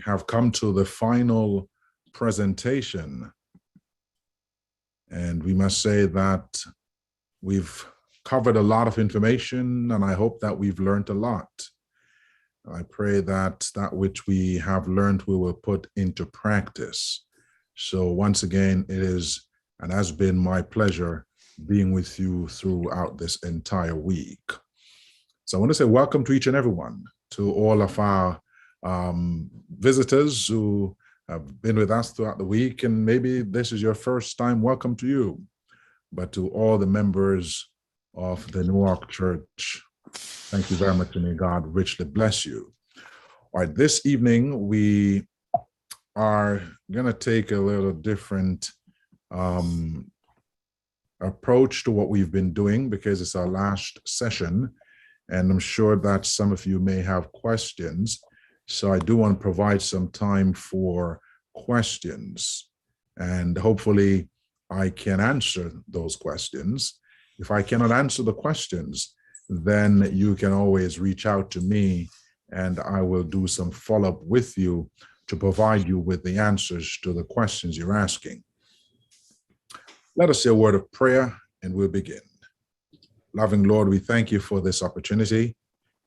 have come to the final presentation. And we must say that we've covered a lot of information, and I hope that we've learned a lot. I pray that that which we have learned we will put into practice. So once again, it is and has been my pleasure being with you throughout this entire week. So I want to say welcome to each and everyone, to all of our visitors who have been with us throughout the week, and maybe this is your first time, welcome to you. But to all the members of the Newark Church, thank you very much, and may God richly bless you. All right, this evening we are going to take a little different approach to what we've been doing, because it's our last session, and I'm sure that some of you may have questions. So I do want to provide some time for questions, and hopefully I can answer those questions. If I cannot answer the questions, then you can always reach out to me, and I will do some follow-up with you to provide you with the answers to the questions you're asking. Let us say a word of prayer, and we'll begin. Loving Lord, we thank you for this opportunity.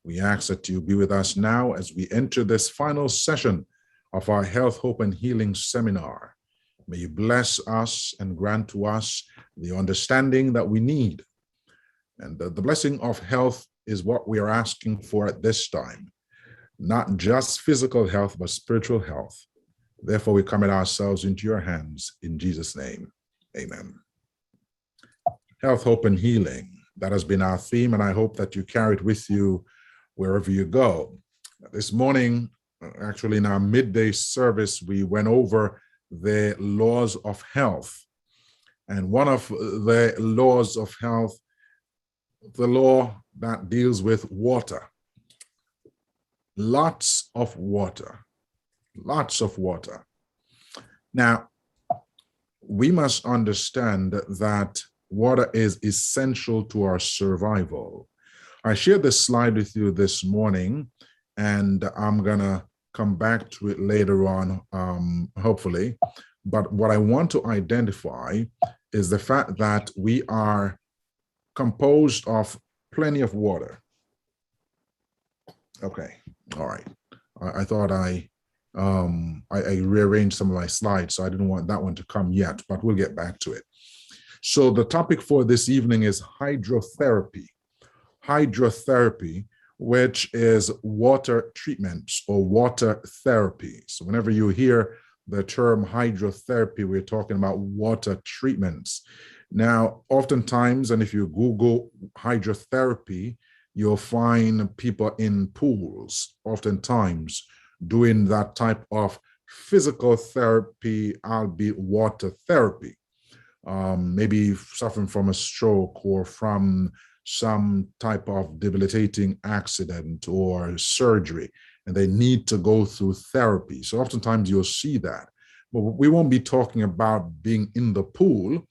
We ask that you be with us now as we enter this final session of our Health, Hope, and Healing seminar. May you bless us and grant to us the understanding that we need. And the blessing of health is what we are asking for at this time. Not just physical health, but spiritual health. Therefore, we commit ourselves into your hands in Jesus' name. Amen. Health, hope, and healing. That has been our theme, and I hope that you carry it with you wherever you go. This morning, actually in our midday service, we went over the laws of health. And one of the laws of health, the law that deals with water. Lots of water. Lots of water. Now, we must understand that water is essential to our survival. I shared this slide with you this morning, and I'm going to come back to it later on, hopefully. But what I want to identify is the fact that we are composed of plenty of water. Okay, all right. I thought I rearranged some of my slides, so I didn't want that one to come yet, but we'll get back to it. So the topic for this evening is hydrotherapy. Hydrotherapy, which is water treatments or water therapy. So whenever you hear the term hydrotherapy, we're talking about water treatments. Now, oftentimes, and if you Google hydrotherapy, you'll find people in pools, oftentimes, doing that type of physical therapy, albeit water therapy. Maybe suffering from a stroke or from some type of debilitating accident or surgery, and they need to go through therapy. So oftentimes you'll see that. But we won't be talking about being in the pool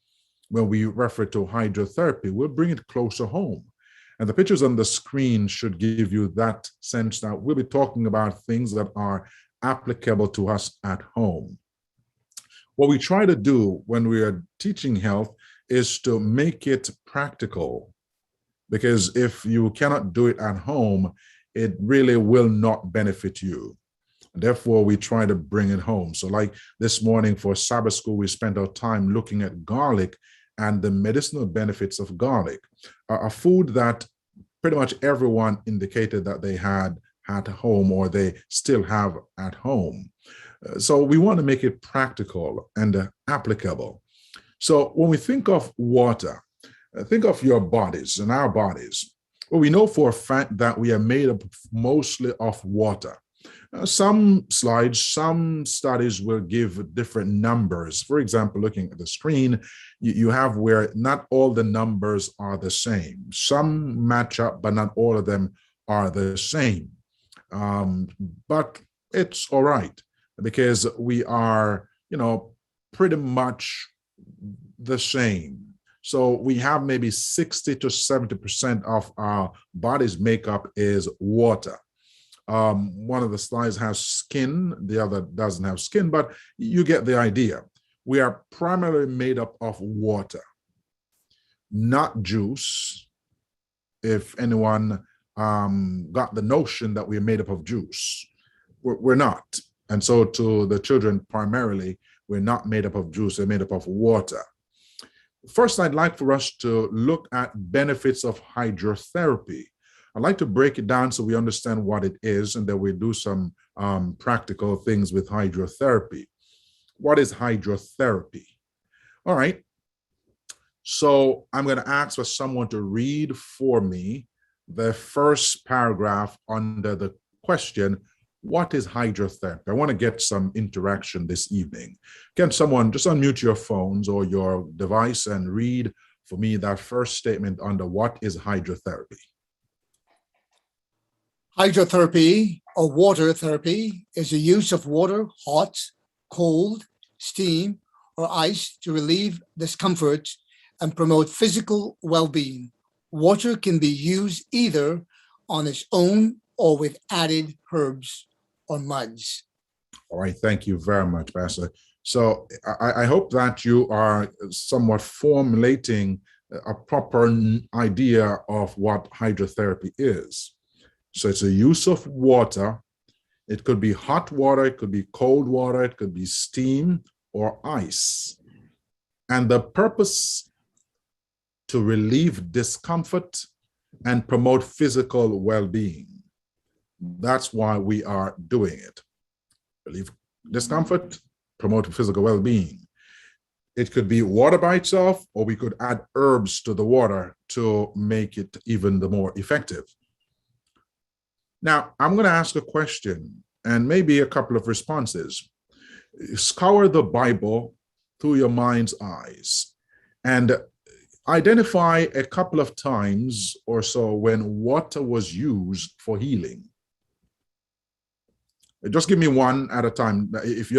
when we refer to hydrotherapy. We'll bring it closer home. And the pictures on the screen should give you that sense that we'll be talking about things that are applicable to us at home. What we try to do when we are teaching health is to make it practical, because if you cannot do it at home, it really will not benefit you. Therefore, we try to bring it home. So like this morning for Sabbath school, we spent our time looking at garlic and the medicinal benefits of garlic, a food that pretty much everyone indicated that they had at home or they still have at home. So we want to make it practical and applicable. So when we think of water, think of your bodies and our bodies. Well, we know for a fact that we are made up mostly of water. Some slides, some studies will give different numbers. For example, looking at the screen, you have where not all the numbers are the same. Some match up, but not all of them are the same. But it's all right, because we are, pretty much the same. So we have maybe 60 to 70% of our body's makeup is water. One of the slides has skin, the other doesn't have skin, but you get the idea. We are primarily made up of water, not juice. If anyone got the notion that we're made up of juice, we're not. And so to the children, primarily, we're not made up of juice, we're made up of water. First, I'd like for us to look at benefits of hydrotherapy. I'd like to break it down so we understand what it is, and then we'll do some practical things with hydrotherapy. What is hydrotherapy? All right. So I'm going to ask for someone to read for me the first paragraph under the question, what is hydrotherapy? I want to get some interaction this evening. Can someone just unmute your phones or your device and read for me that first statement under what is hydrotherapy? Hydrotherapy or water therapy is the use of water, hot, cold, steam, or ice to relieve discomfort and promote physical well-being. Water can be used either on its own or with added herbs or muds. All right, thank you very much, Pastor. So I hope that you are somewhat formulating a proper idea of what hydrotherapy is. So it's a use of water. It could be hot water, it could be cold water, it could be steam or ice. And the purpose to relieve discomfort and promote physical well-being. That's why we are doing it. Relieve discomfort, promote physical well-being. It could be water by itself, or we could add herbs to the water to make it even the more effective. Now, I'm going to ask a question and maybe a couple of responses. Scour the Bible through your mind's eyes and identify a couple of times or so when water was used for healing. Just give me one at a time. If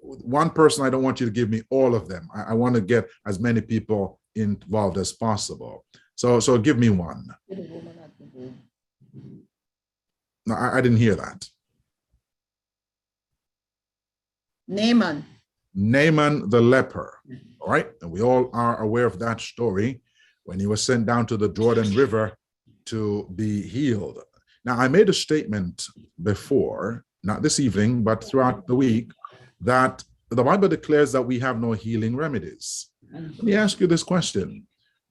one person, I don't want you to give me all of them. I want to get as many people involved as possible. So give me one. No, I didn't hear that. Naaman. Naaman the leper. All right. And we all are aware of that story when he was sent down to the Jordan River to be healed. Now, I made a statement before, not this evening, but throughout the week, that the Bible declares that we have no healing remedies. Let me ask you this question.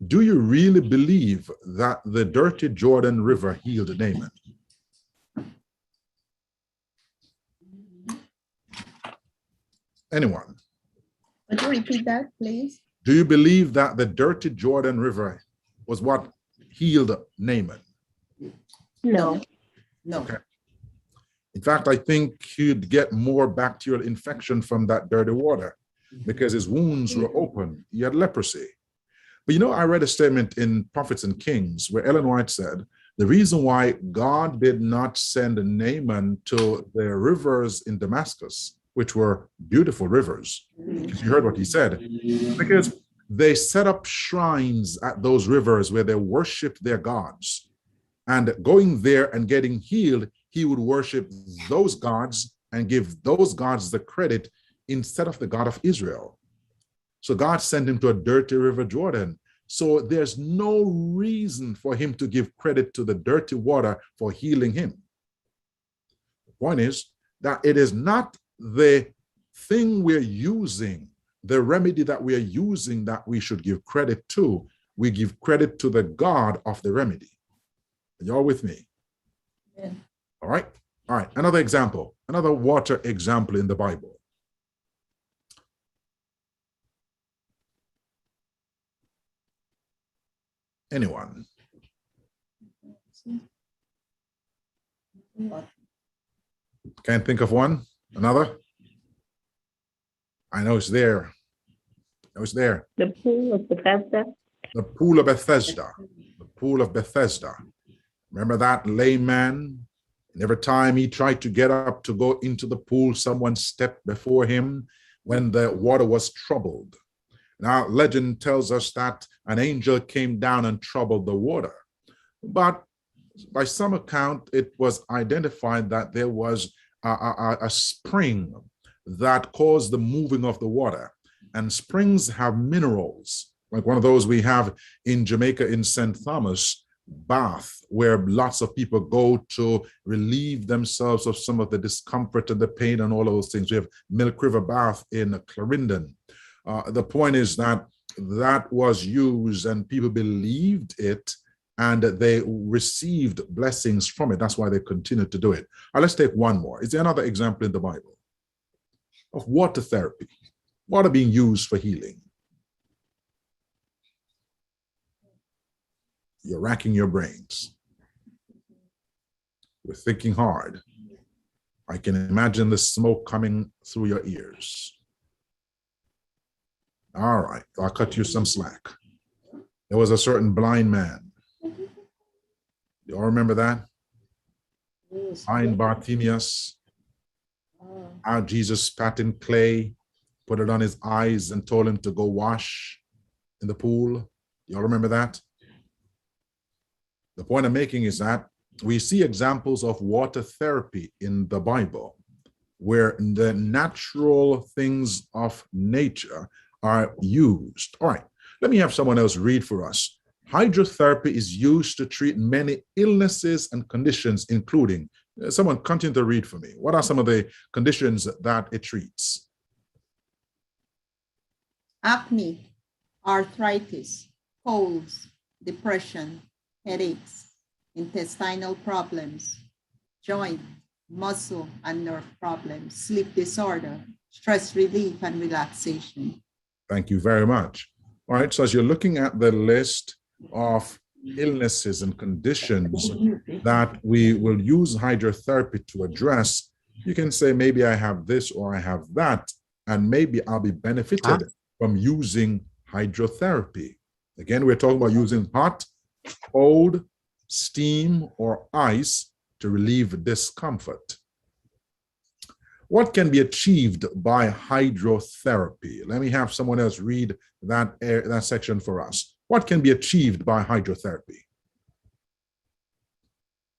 Do you really believe that the dirty Jordan River healed Naaman? Anyone? Would you repeat that, please? Do you believe that the dirty Jordan River was what healed Naaman? No. No. Okay. In fact, I think he'd get more bacterial infection from that dirty water because his wounds were open. He had leprosy. But you know, I read a statement in Prophets and Kings where Ellen White said, the reason why God did not send Naaman to the rivers in Damascus, which were beautiful rivers, because you heard what he said, because they set up shrines at those rivers where they worshiped their gods. And going there and getting healed, he would worship those gods and give those gods the credit instead of the God of Israel. So God sent him to a dirty river Jordan. So there's no reason for him to give credit to the dirty water for healing him. The point is that it is not the thing we're using, the remedy that we are using, that we should give credit to. We give credit to the God of the remedy. Are you all with me? Yeah. All right. All right. Another example, another water example in the Bible. Anyone? Can't think of one? Another? I know it's there. I know it's there. The pool of Bethesda. The pool of Bethesda. The pool of Bethesda. Remember that lame man? And every time he tried to get up to go into the pool, someone stepped before him when the water was troubled. Now, legend tells us that an angel came down and troubled the water. But By some account, it was identified that there was a spring that caused the moving of the water. And springs have minerals, like one of those we have in Jamaica in St. Thomas, Bath, where lots of people go to relieve themselves of some of the discomfort and the pain and all of those things. We have Milk River Bath in Clarendon. The point is that that was used and people believed it and they received blessings from it. That's why they continued to do it. Let's take one more. Is there another example in the Bible of water therapy? Water being used for healing. You're racking your brains. We're thinking hard. I can imagine the smoke coming through your ears. All right, I'll cut you some slack. There was a certain blind man. You all remember that? Blind Bartimaeus. How Jesus spat in clay, put it on his eyes, and told him to go wash in the pool. You all remember that? The point I'm making is that we see examples of water therapy in the Bible, where the natural things of nature are used. All right, let me have someone else read for us. Hydrotherapy is used to treat many illnesses and conditions, including, someone continue to read for me. What are some of the conditions that it treats? Acne, arthritis, colds, depression, headaches, intestinal problems, joint, muscle and nerve problems, sleep disorder, stress relief and relaxation. Thank you very much. All right, so as you're looking at the list of illnesses and conditions that we will use hydrotherapy to address, you can say, maybe I have this or I have that, and maybe I'll be benefited from using hydrotherapy. Again, we're talking about using hot, cold, steam, or ice to relieve discomfort. What can be achieved by hydrotherapy? Let me have someone else read that section for us. What can be achieved by hydrotherapy?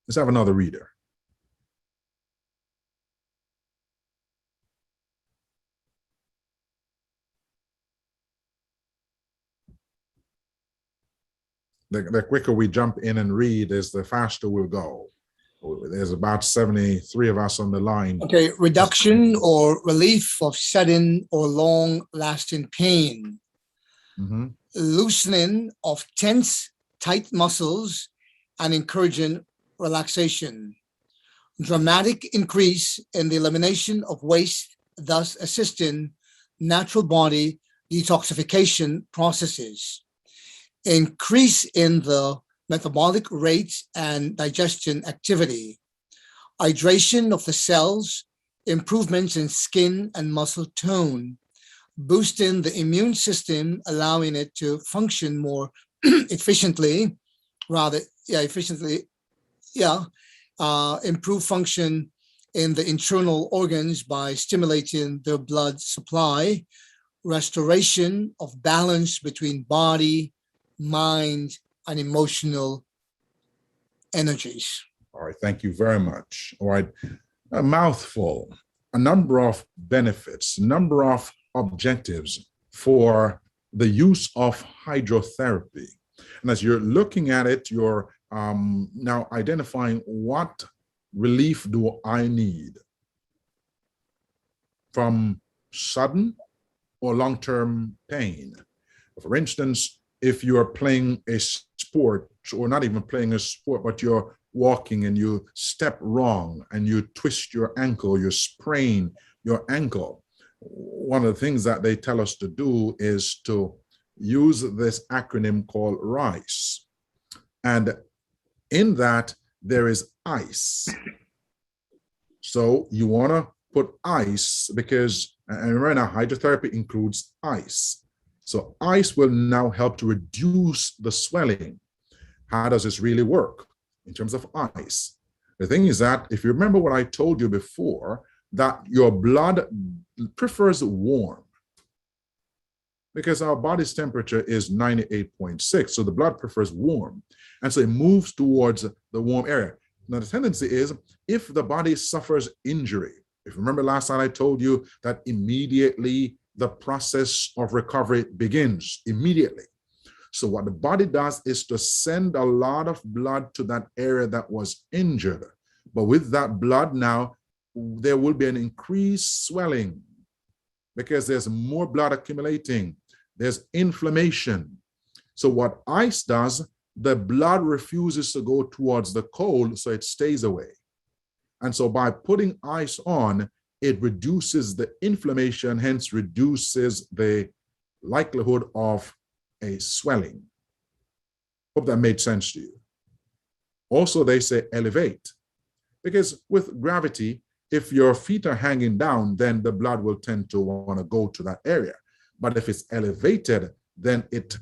Let's have another reader. The quicker we jump in and read is the faster we'll go. There's about 73 of us on the line. Okay, reduction or relief of sudden or long-lasting pain. Mm-hmm. Loosening of tense, tight muscles and encouraging relaxation. Dramatic increase in the elimination of waste, thus assisting natural body detoxification processes. Increase in the metabolic rate and digestion activity. Hydration of the cells, improvements in skin and muscle tone, boosting the immune system, allowing it to function more efficiently, improve function in the internal organs by stimulating the blood supply, restoration of balance between body, mind, and emotional energies. All right, thank you very much. All right, a mouthful, a number of benefits, number of objectives for the use of hydrotherapy. And as you're looking at it, you're now identifying what relief do I need from sudden or long-term pain. For instance, if you are playing a sport, or not even playing a sport, but you're walking and you step wrong and you twist your ankle, you sprain your ankle, one of the things that they tell us to do is to use this acronym called RICE. And in that, there is ice. So you want to put ice because, and right now, hydrotherapy includes ice. So ice will now help to reduce the swelling. How does this really work in terms of ice? The thing is that if you remember what I told you before, that your blood prefers warm because our body's temperature is 98.6. So the blood prefers warm. And so it moves towards the warm area. Now, the tendency is if the body suffers injury, if you remember last time I told you that immediately the process of recovery begins immediately. So what the body does is to send a lot of blood to that area that was injured. But with that blood now, there will be an increased swelling because there's more blood accumulating. There's inflammation. So what ice does, the blood refuses to go towards the cold, so it stays away. And so by putting ice on, it reduces the inflammation, hence reduces the likelihood of a swelling. Hope that made sense to you. Also, they say elevate, because with gravity, if your feet are hanging down, then the blood will tend to want to go to that area. But if it's elevated, then it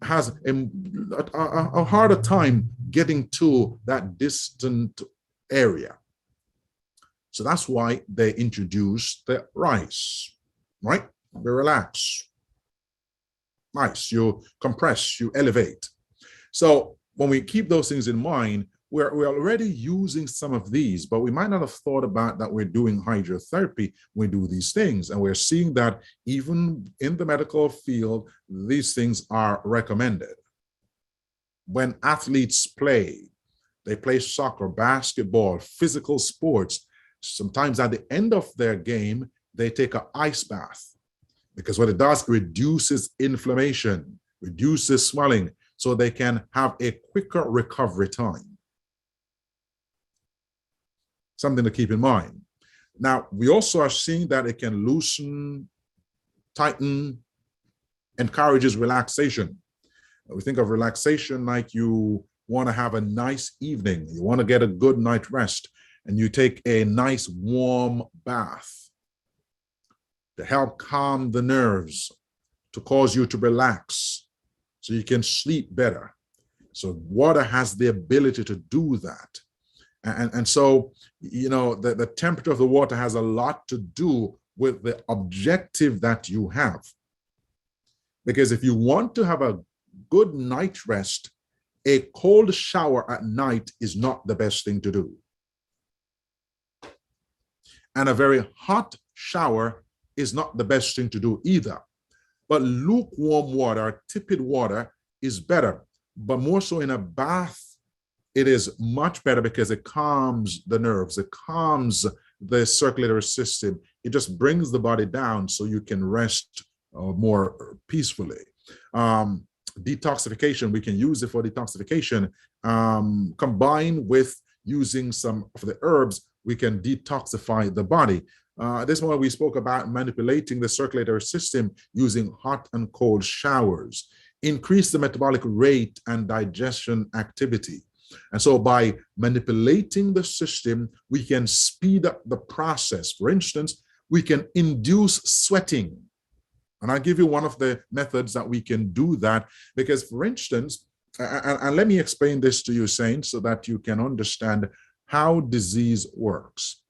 has a harder time getting to that distant area. So that's why they introduced the rice, right? You relax. Nice, you compress, you elevate. So when we keep those things in mind, we're already using some of these, but we might not have thought about that we're doing hydrotherapy when we do these things. And we're seeing that even in the medical field, these things are recommended. When athletes play, they play soccer, basketball, physical sports. Sometimes at the end of their game, they take an ice bath because what it does, reduces inflammation, reduces swelling, so they can have a quicker recovery time. Something to keep in mind. Now, we also are seeing that it can loosen, tighten, encourages relaxation. We think of relaxation like you want to have a nice evening, you want to get a good night rest, and you take a nice warm bath to help calm the nerves, to cause you to relax so you can sleep better. So water has the ability to do that. And so, you know, the temperature of the water has a lot to do with the objective that you have. Because if you want to have a good night rest, a cold shower at night is not the best thing to do. And a very hot shower is not the best thing to do either. But lukewarm water, tepid water is better, but more so in a bath, it is much better because it calms the nerves, it calms the circulatory system. It just brings the body down so you can rest more peacefully. Detoxification, we can use it for detoxification. Combined with using some of the herbs, we can detoxify the body. This one we spoke about manipulating the circulatory system using hot and cold showers, increase the metabolic rate and digestion activity. And so by manipulating the system, we can speed up the process. For instance, we can induce sweating. And I'll give you one of the methods that we can do that, because for instance, and let me explain this to you, Saints, so that you can understand how disease works.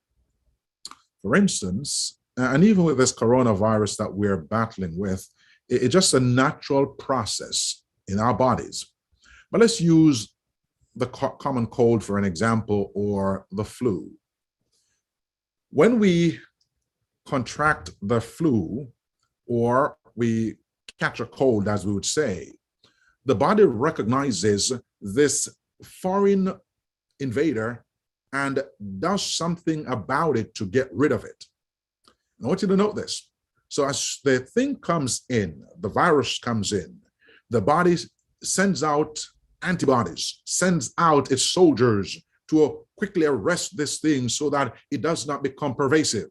For instance, and even with this coronavirus that we're battling with, it's just a natural process in our bodies. But let's use the common cold for an example, or the flu. When we contract the flu, or we catch a cold, as we would say, the body recognizes this foreign invader and does something about it to get rid of it. I want you to note this. So as the thing comes in, the virus comes in, the body sends out antibodies, sends out its soldiers to quickly arrest this thing so that it does not become pervasive.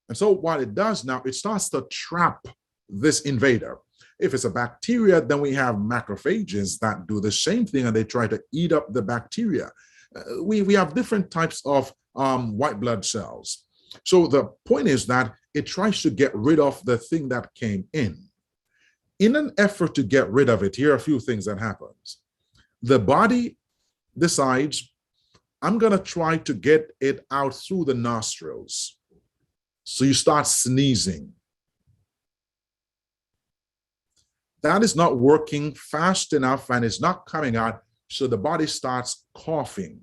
And so what it does now, it starts to trap this invader. If it's a bacteria, then we have macrophages that do the same thing, and they try to eat up the bacteria. We have different types of white blood cells. So the point is that it tries to get rid of the thing that came in. In an effort to get rid of it, here are a few things that happens. The body decides, I'm going to try to get it out through the nostrils. So you start sneezing. That is not working fast enough, and it's not coming out. So the body starts coughing.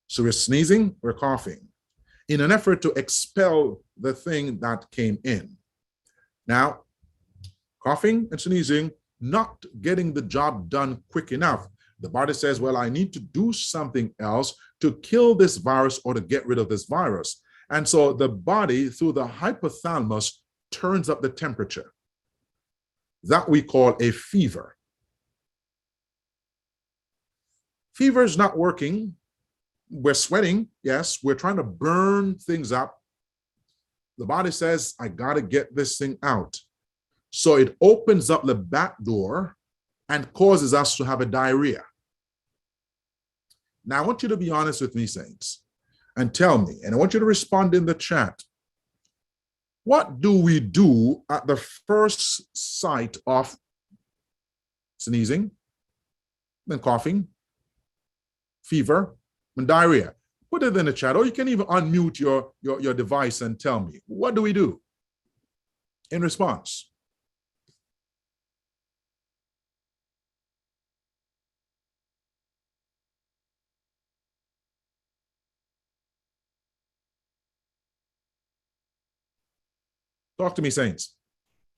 So we're sneezing, we're coughing in an effort to expel the thing that came in. Now, coughing and sneezing, not getting the job done quick enough. The body says, well, I need to do something else to kill this virus or to get rid of this virus. And so the body, through the hypothalamus, turns up the temperature. That we call a fever. Fever is not working. We're sweating, yes, we're trying to burn things up. The body says, I gotta get this thing out. So it opens up the back door and causes us to have a diarrhea. Now, I want you to be honest with me, saints, and tell me, and I want you to respond in the chat. What do we do at the first sight of sneezing, then coughing, fever, and diarrhea? Put it in the chat, or you can even unmute your device and tell me, what do we do in response? Talk to me, saints.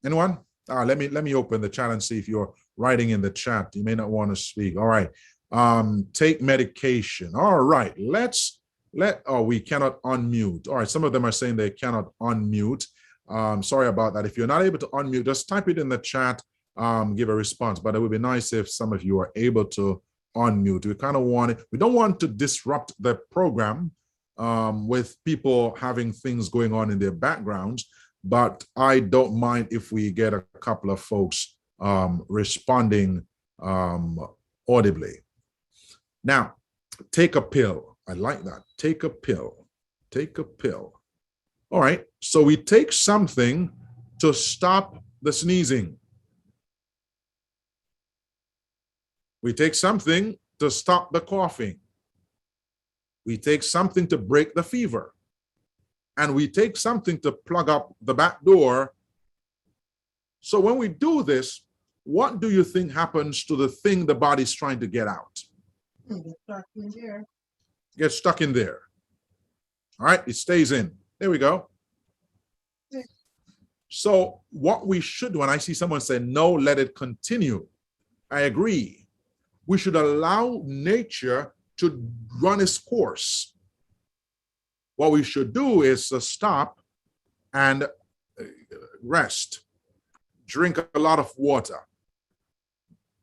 Anyone? Let me open the chat and see if you're writing in the chat. You may not want to speak. All right. Take medication. All right. We cannot unmute. All right. Some of them are saying they cannot unmute. Sorry about that. If you're not able to unmute, just type it in the chat, give a response. But it would be nice if some of you are able to unmute. We don't want to disrupt the program with people having things going on in their backgrounds. But I don't mind if we get a couple of folks responding audibly. Now, take a pill. I like that. Take a pill. Take a pill. All right. So we take something to stop the sneezing. We take something to stop the coughing. We take something to break the fever. And we take something to plug up the back door. So when we do this, what do you think happens to the thing the body's trying to get out? Get stuck in there. Get stuck in there. All right, it stays in. There we go. So what we should do, when I see someone say, no, let it continue, I agree. We should allow nature to run its course. What we should do is to stop and rest, drink a lot of water,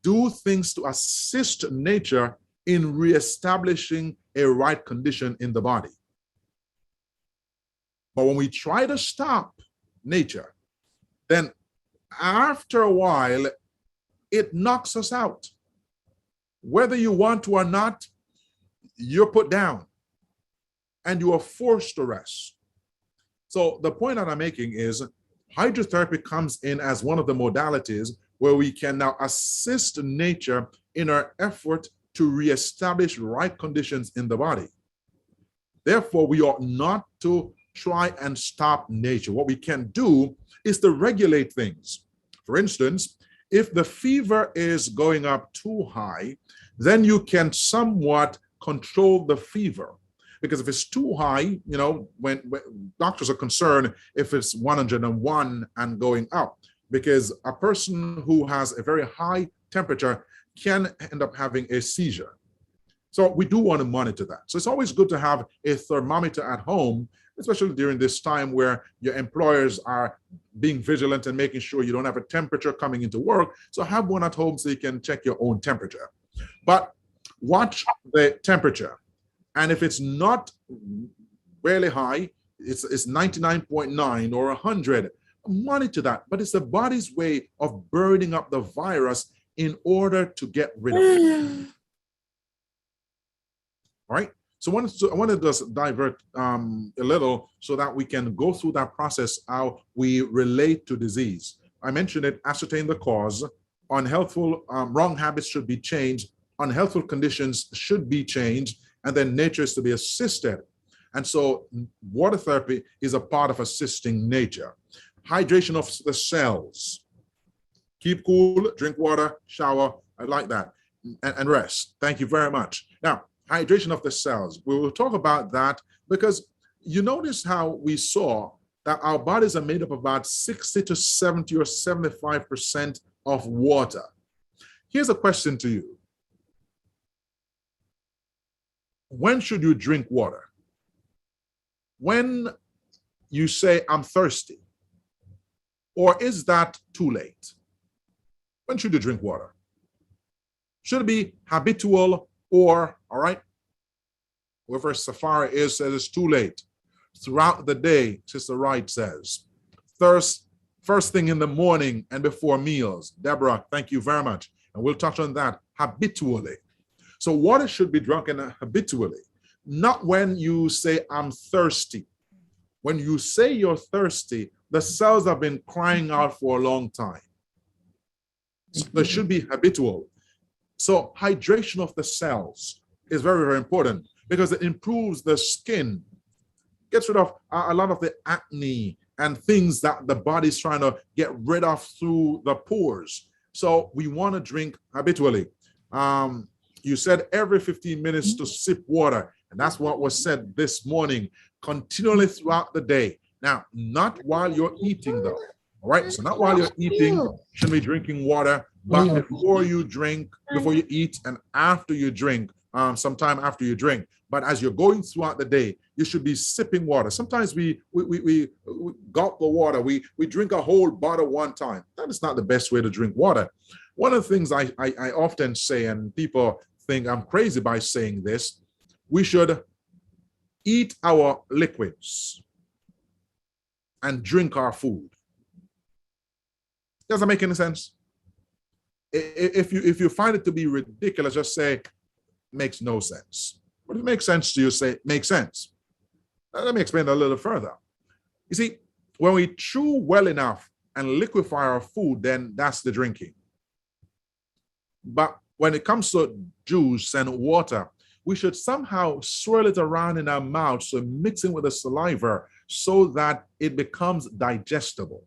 do things to assist nature in reestablishing a right condition in the body. But when we try to stop nature, then after a while, it knocks us out. Whether you want to or not, you're put down. And you are forced to rest. So the point that I'm making is hydrotherapy comes in as one of the modalities where we can now assist nature in our effort to reestablish right conditions in the body. Therefore, we ought not to try and stop nature. What we can do is to regulate things. For instance, if the fever is going up too high, then you can somewhat control the fever. Because if it's too high, when doctors are concerned if it's 101 and going up, because a person who has a very high temperature can end up having a seizure. So we do want to monitor that. So it's always good to have a thermometer at home, especially during this time where your employers are being vigilant and making sure you don't have a temperature coming into work. So have one at home so you can check your own temperature. But watch the temperature. And if it's not really high, it's 99.9 or 100, monitor that. But it's the body's way of burning up the virus in order to get rid of it. All right. So I wanted to just divert a little so that we can go through that process, how we relate to disease. I mentioned it, ascertain the cause. Unhealthful, wrong habits should be changed. Unhealthful conditions should be changed. And then nature is to be assisted. And so water therapy is a part of assisting nature. Hydration of the cells. Keep cool, drink water, shower. I like that. and rest. Thank you very much. Now, hydration of the cells. We will talk about that because you notice how we saw that our bodies are made up of about 60 to 70 or 75% of water. Here's a question to you. When should you drink water? When you say, I'm thirsty, or is that too late? When should you drink water? Should it be habitual or, all right, whoever Safari is says it's too late. Throughout the day, Sister Wright says, first thing in the morning and before meals. Deborah, thank you very much. And we'll touch on that habitually. So water should be drunk habitually, not when you say, I'm thirsty. When you say you're thirsty, the cells have been crying out for a long time. So it should be habitual. So hydration of the cells is very, very important because it improves the skin, gets rid of a lot of the acne and things that the body's trying to get rid of through the pores. So we want to drink habitually. You said every 15 minutes to sip water, and that's what was said this morning, continually throughout the day. Now, not while you're eating though, all right? So not while you're eating, you should be drinking water, but before you drink, before you eat, and after you drink, sometime after you drink. But as you're going throughout the day, you should be sipping water. Sometimes we gulp the water. We drink a whole bottle one time. That is not the best way to drink water. One of the things I often say, and people think I'm crazy by saying this, we should eat our liquids and drink our food. Does that make any sense? If you find it to be ridiculous, just say, makes no sense. But if it makes sense to you, say, makes sense. Let me explain a little further. You see, when we chew well enough and liquefy our food, then that's the drinking. But when it comes to juice and water, we should somehow swirl it around in our mouth, so mixing with the saliva so that it becomes digestible.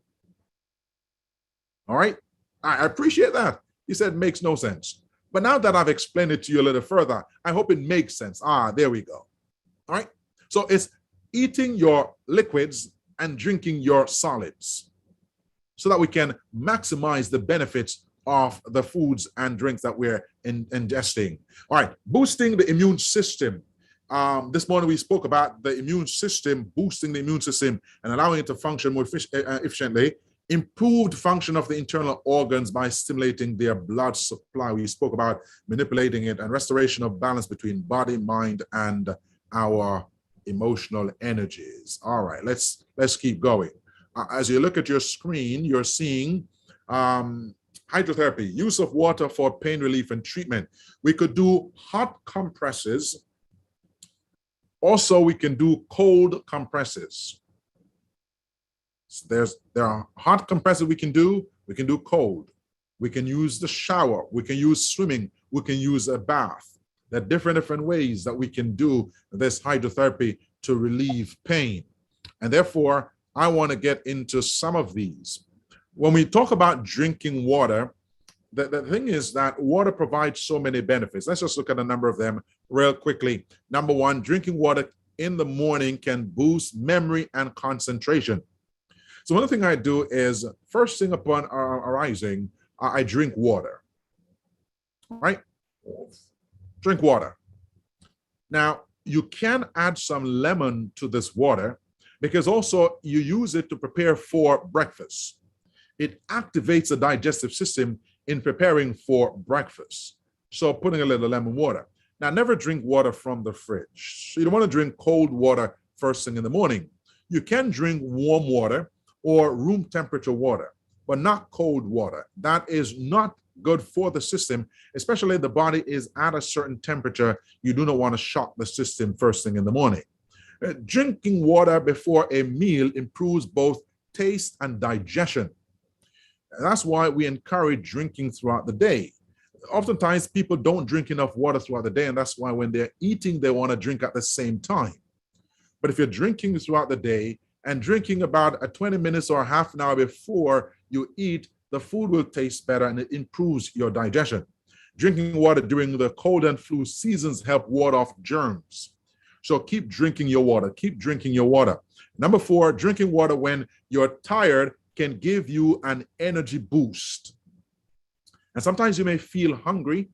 All right? I appreciate that. You said makes no sense. But now that I've explained it to you a little further, I hope it makes sense. There we go. All right? So it's eating your liquids and drinking your solids so that we can maximize the benefits of the foods and drinks that we're ingesting. All right, boosting the immune system. This morning we spoke about the immune system, boosting the immune system and allowing it to function more efficiently. Improved function of the internal organs by stimulating their blood supply. We spoke about manipulating it and restoration of balance between body, mind, and our emotional energies. All right, let's keep going. As you look at your screen, you're seeing hydrotherapy, use of water for pain relief and treatment. We could do hot compresses. Also, we can do cold compresses. So there are hot compresses we can do cold. We can use the shower, we can use swimming, we can use a bath. There are different ways that we can do this hydrotherapy to relieve pain. And therefore, I want to get into some of these. When we talk about drinking water, the thing is that water provides so many benefits. Let's just look at a number of them real quickly. Number one, drinking water in the morning can boost memory and concentration. So one thing I do is first thing upon arising, I drink water, right? Drink water. Now, you can add some lemon to this water because also you use it to prepare for breakfast. It activates the digestive system in preparing for breakfast. So putting a little lemon water. Now, never drink water from the fridge. So you don't want to drink cold water first thing in the morning. You can drink warm water or room temperature water, but not cold water. That is not good for the system, especially if the body is at a certain temperature. You do not want to shock the system first thing in the morning. Drinking water before a meal improves both taste and digestion. And that's why we encourage drinking throughout the day. Oftentimes, people don't drink enough water throughout the day, and that's why when they're eating, they want to drink at the same time. But if you're drinking throughout the day and drinking about 20 minutes or half an hour before you eat, the food will taste better and it improves your digestion. Drinking water during the cold and flu seasons help ward off germs. So keep drinking your water. Keep drinking your water. Number 4, drinking water when you're tired can give you an energy boost. And sometimes you may feel hungry,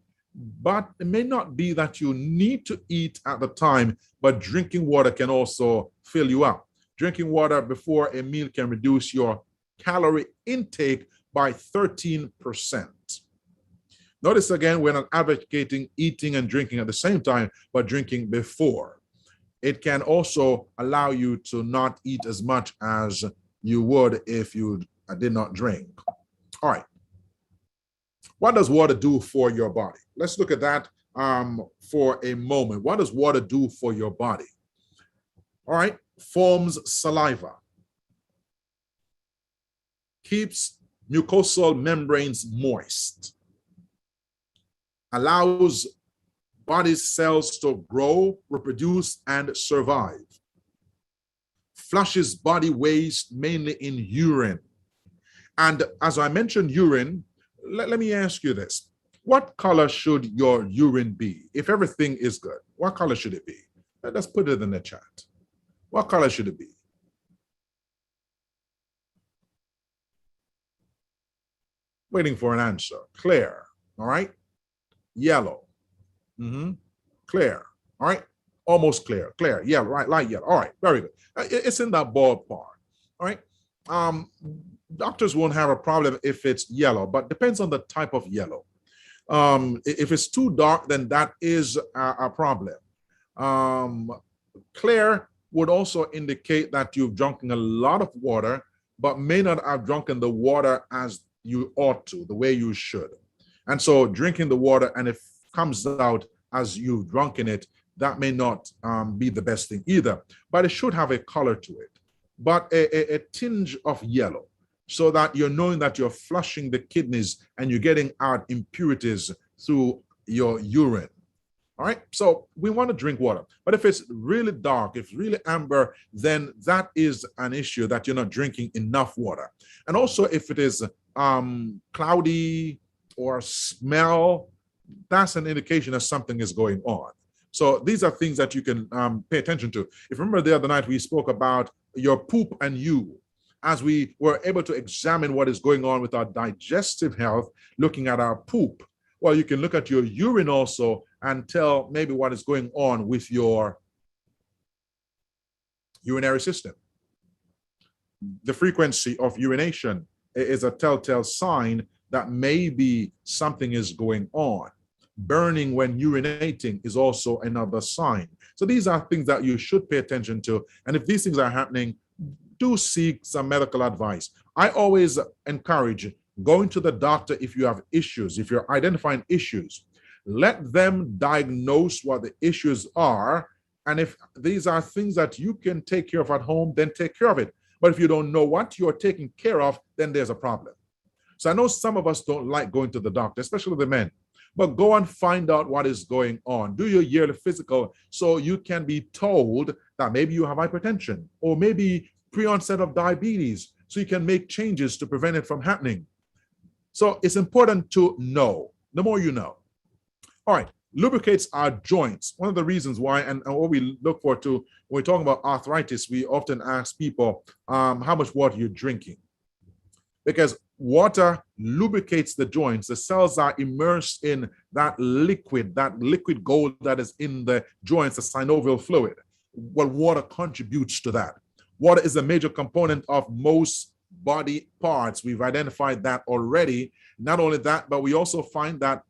but it may not be that you need to eat at the time, but drinking water can also fill you up. Drinking water before a meal can reduce your calorie intake by 13%. Notice again, we're not advocating eating and drinking at the same time, but drinking before. It can also allow you to not eat as much as you would if you did not drink. All right. What does water do for your body? Let's look at that for a moment. What does water do for your body? All right. Forms saliva. Keeps mucosal membranes moist. Allows body cells to grow, reproduce, and survive. Flushes body waste mainly in urine. And as I mentioned urine, let me ask you this. What color should your urine be? If everything is good, what color should it be? Let's put it in the chat. What color should it be? Waiting for an answer. Clear. All right. Yellow. Clear. All right. Almost clear. Clear. Yeah, right. Light yellow. All right. Very good. It's in that ballpark. All right. Doctors won't have a problem if it's yellow, but depends on the type of yellow. If it's too dark, then that is a problem. Clear would indicate indicate that you've drunken a lot of water, but may not have drunken the water as you ought to, the way you should. And so drinking the water, and if it comes out as you've drunken it, that may not be the best thing either, but it should have a color to it, but a tinge of yellow, so that you're knowing that you're flushing the kidneys and you're getting out impurities through your urine. All right, so we want to drink water, but if it's really dark, if it's really amber, then that is an issue that you're not drinking enough water. And also if it is cloudy or smell, that's an indication that something is going on. So these are things that you can pay attention to. If you remember the other night, we spoke about your poop and you, as we were able to examine what is going on with our digestive health, looking at our poop. Well, you can look at your urine also and tell maybe what is going on with your urinary system. The frequency of urination is a telltale sign that maybe something is going on. Burning when urinating is also another sign. So these are things that you should pay attention to. And if these things are happening, do seek some medical advice. I always encourage going to the doctor if you have issues, if you're identifying issues. Let them diagnose what the issues are. And if these are things that you can take care of at home, then take care of it. But if you don't know what you're taking care of, then there's a problem. So I know some of us don't like going to the doctor, especially the men. But go and find out what is going on. Do your yearly physical so you can be told that maybe you have hypertension or maybe pre-onset of diabetes, so you can make changes to prevent it from happening. So it's important to know. The more you know. All right, lubricates our joints. One of the reasons why, and what we look for to when we're talking about arthritis, we often ask people how much water you're drinking. Because water lubricates the joints. The cells are immersed in that liquid gold that is in the joints, the synovial fluid. Well, water contributes to that. Water is a major component of most body parts. We've identified that already. Not only that, but we also find that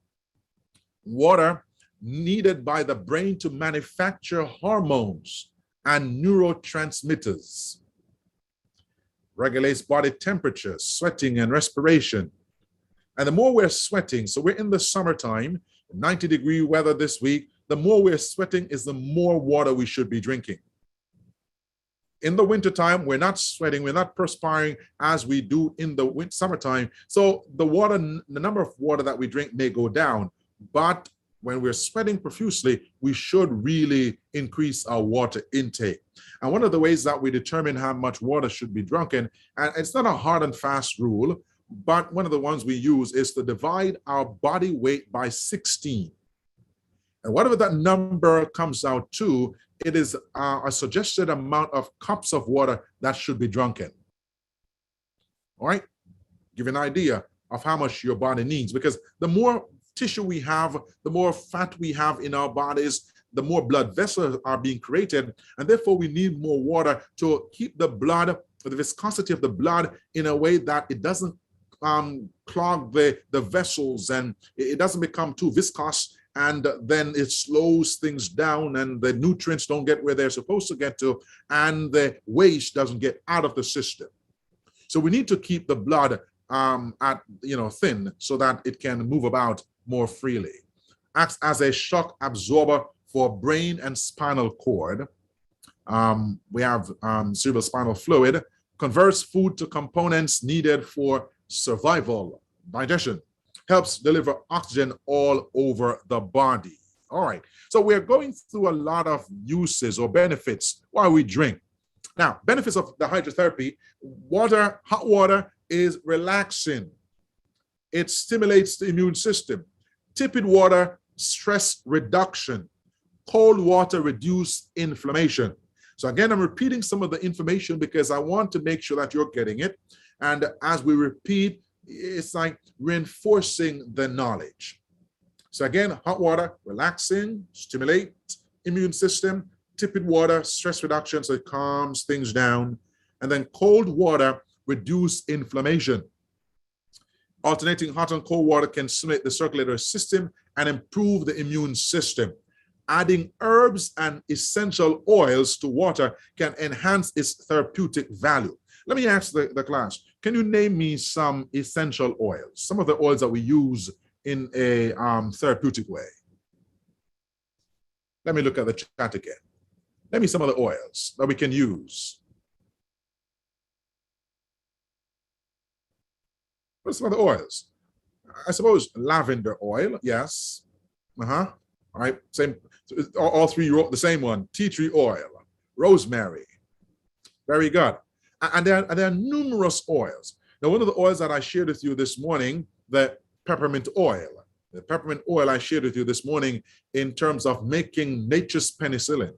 water needed by the brain to manufacture hormones and neurotransmitters. Regulates body temperature, sweating, and respiration. And the more we're sweating, so we're in the summertime, 90-degree weather this week, the more we're sweating is the more water we should be drinking. In the wintertime, we're not sweating, we're not perspiring as we do in the summertime. So the number of water that we drink may go down, but when we're sweating profusely, we should really increase our water intake. And one of the ways that we determine how much water should be drunken, and it's not a hard and fast rule, but one of the ones we use is to divide our body weight by 16. And whatever that number comes out to, it is a suggested amount of cups of water that should be drunken. All right? Give you an idea of how much your body needs, because the more tissue we have, the more fat we have in our bodies, the more blood vessels are being created, and therefore we need more water to keep the blood, the viscosity of the blood, in a way that it doesn't clog the vessels and it doesn't become too viscous, and then it slows things down and the nutrients don't get where they're supposed to get to, and the waste doesn't get out of the system. So we need to keep the blood at thin so that it can move about more freely. Acts as a shock absorber for brain and spinal cord. We have cerebrospinal fluid, converts food to components needed for survival, digestion, helps deliver oxygen all over the body. All right, so we're going through a lot of uses or benefits while we drink. Now, benefits of the hydrotherapy: water, hot water is relaxing. It stimulates the immune system. Tepid water, stress reduction. Cold water, reduce inflammation. So again, I'm repeating some of the information because I want to make sure that you're getting it. And as we repeat, it's like reinforcing the knowledge. So again, hot water, relaxing, stimulate immune system. Tepid water, stress reduction, so it calms things down. And then cold water, reduce inflammation. Alternating hot and cold water can stimulate the circulatory system and improve the immune system. Adding herbs and essential oils to water can enhance its therapeutic value. Let me ask the class, can you name me some essential oils, some of the oils that we use in a therapeutic way? Let me look at the chat again. Name me some of the oils that we can use. What are some of the oils? I suppose lavender oil, yes. All right, same. All three wrote the same one. Tea tree oil, rosemary. Very good. And there are numerous oils. Now, one of the oils that I shared with you this morning, the peppermint oil. The peppermint oil I shared with you this morning in terms of making nature's penicillin,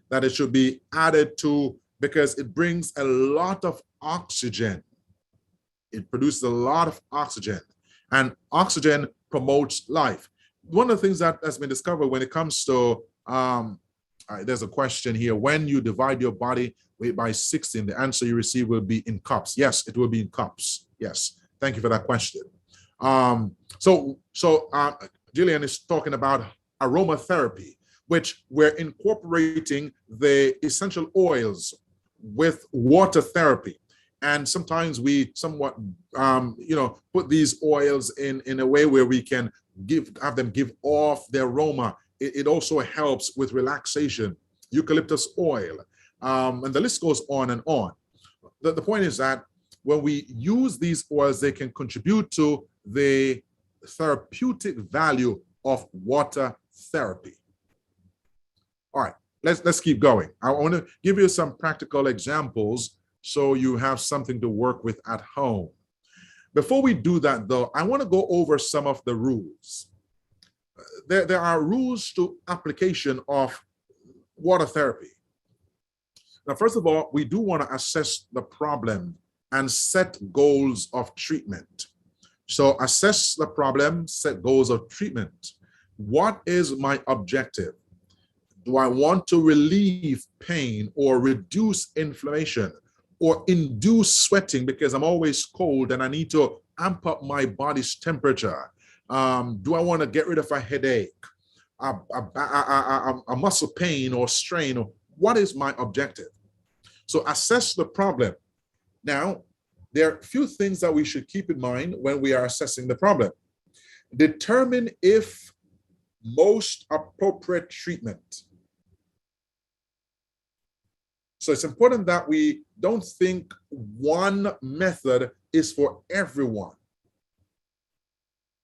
that it should be added to because it brings a lot of oxygen. It produces a lot of oxygen, and oxygen promotes life. One of the things that has been discovered when it comes to, there's a question here, when you divide your body weight by 16, the answer you receive will be in cups. Yes, it will be in cups. Yes, thank you for that question. So Jillian is talking about aromatherapy, which we're incorporating the essential oils with water therapy. And sometimes we somewhat, put these oils in a way where we can have them give off the aroma. It also helps with relaxation. Eucalyptus oil, and the list goes on and on. The point is that when we use these oils, they can contribute to the therapeutic value of water therapy. All right, let's keep going. I want to give you some practical examples so you have something to work with at home. Before we do that, though, I want to go over some of the rules. There are rules to application of water therapy. Now, first of all, we do want to assess the problem and set goals of treatment. So assess the problem, set goals of treatment. What is my objective? Do I want to relieve pain or reduce inflammation or induce sweating because I'm always cold and I need to amp up my body's temperature? Do I want to get rid of a headache, a muscle pain or strain? What is my objective? So assess the problem. Now, there are a few things that we should keep in mind when we are assessing the problem. Determine if most appropriate treatment. So it's important that we don't think one method is for everyone.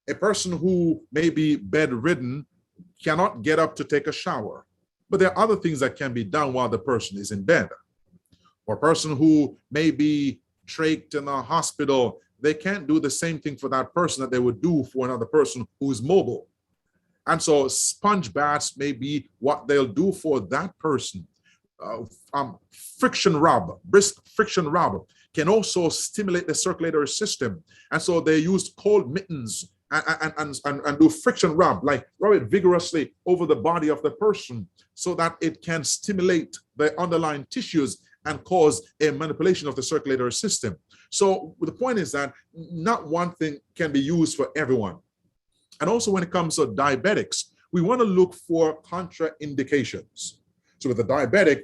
A person who may be bedridden cannot get up to take a shower, but there are other things that can be done while the person is in bed. Or a person who may be trached in a hospital, they can't do the same thing for that person that they would do for another person who is mobile. And so sponge baths may be what they'll do for that person. Friction rub, brisk friction rub can also stimulate the circulatory system. And so they use cold mittens and do friction rub, like rub it vigorously over the body of the person so that it can stimulate the underlying tissues and cause a manipulation of the circulatory system. So the point is that not one thing can be used for everyone. And also when it comes to diabetics, we want to look for contraindications. So with the diabetic,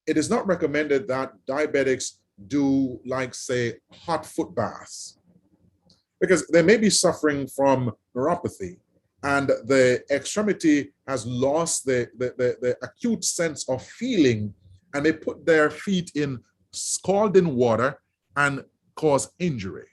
it is not recommended that diabetics do, like, say, hot foot baths, because they may be suffering from neuropathy and the extremity has lost the acute sense of feeling, and they put their feet in scalding water and cause injury.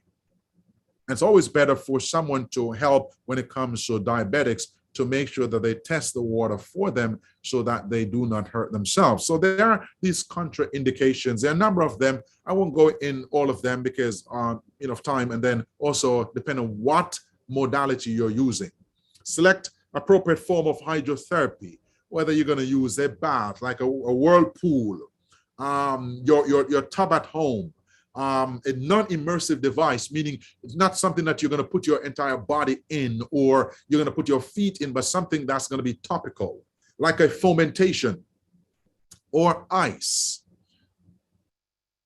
And it's always better for someone to help when it comes to diabetics to make sure that they test the water for them so that they do not hurt themselves. So there are these contraindications. There are a number of them. I won't go in all of them because of time, and then also depend on what modality you're using. Select appropriate form of hydrotherapy, whether you're going to use a bath, like a whirlpool, your tub at home, a non-immersive device, meaning it's not something that you're going to put your entire body in or you're going to put your feet in, but something that's going to be topical, like a fomentation or ice.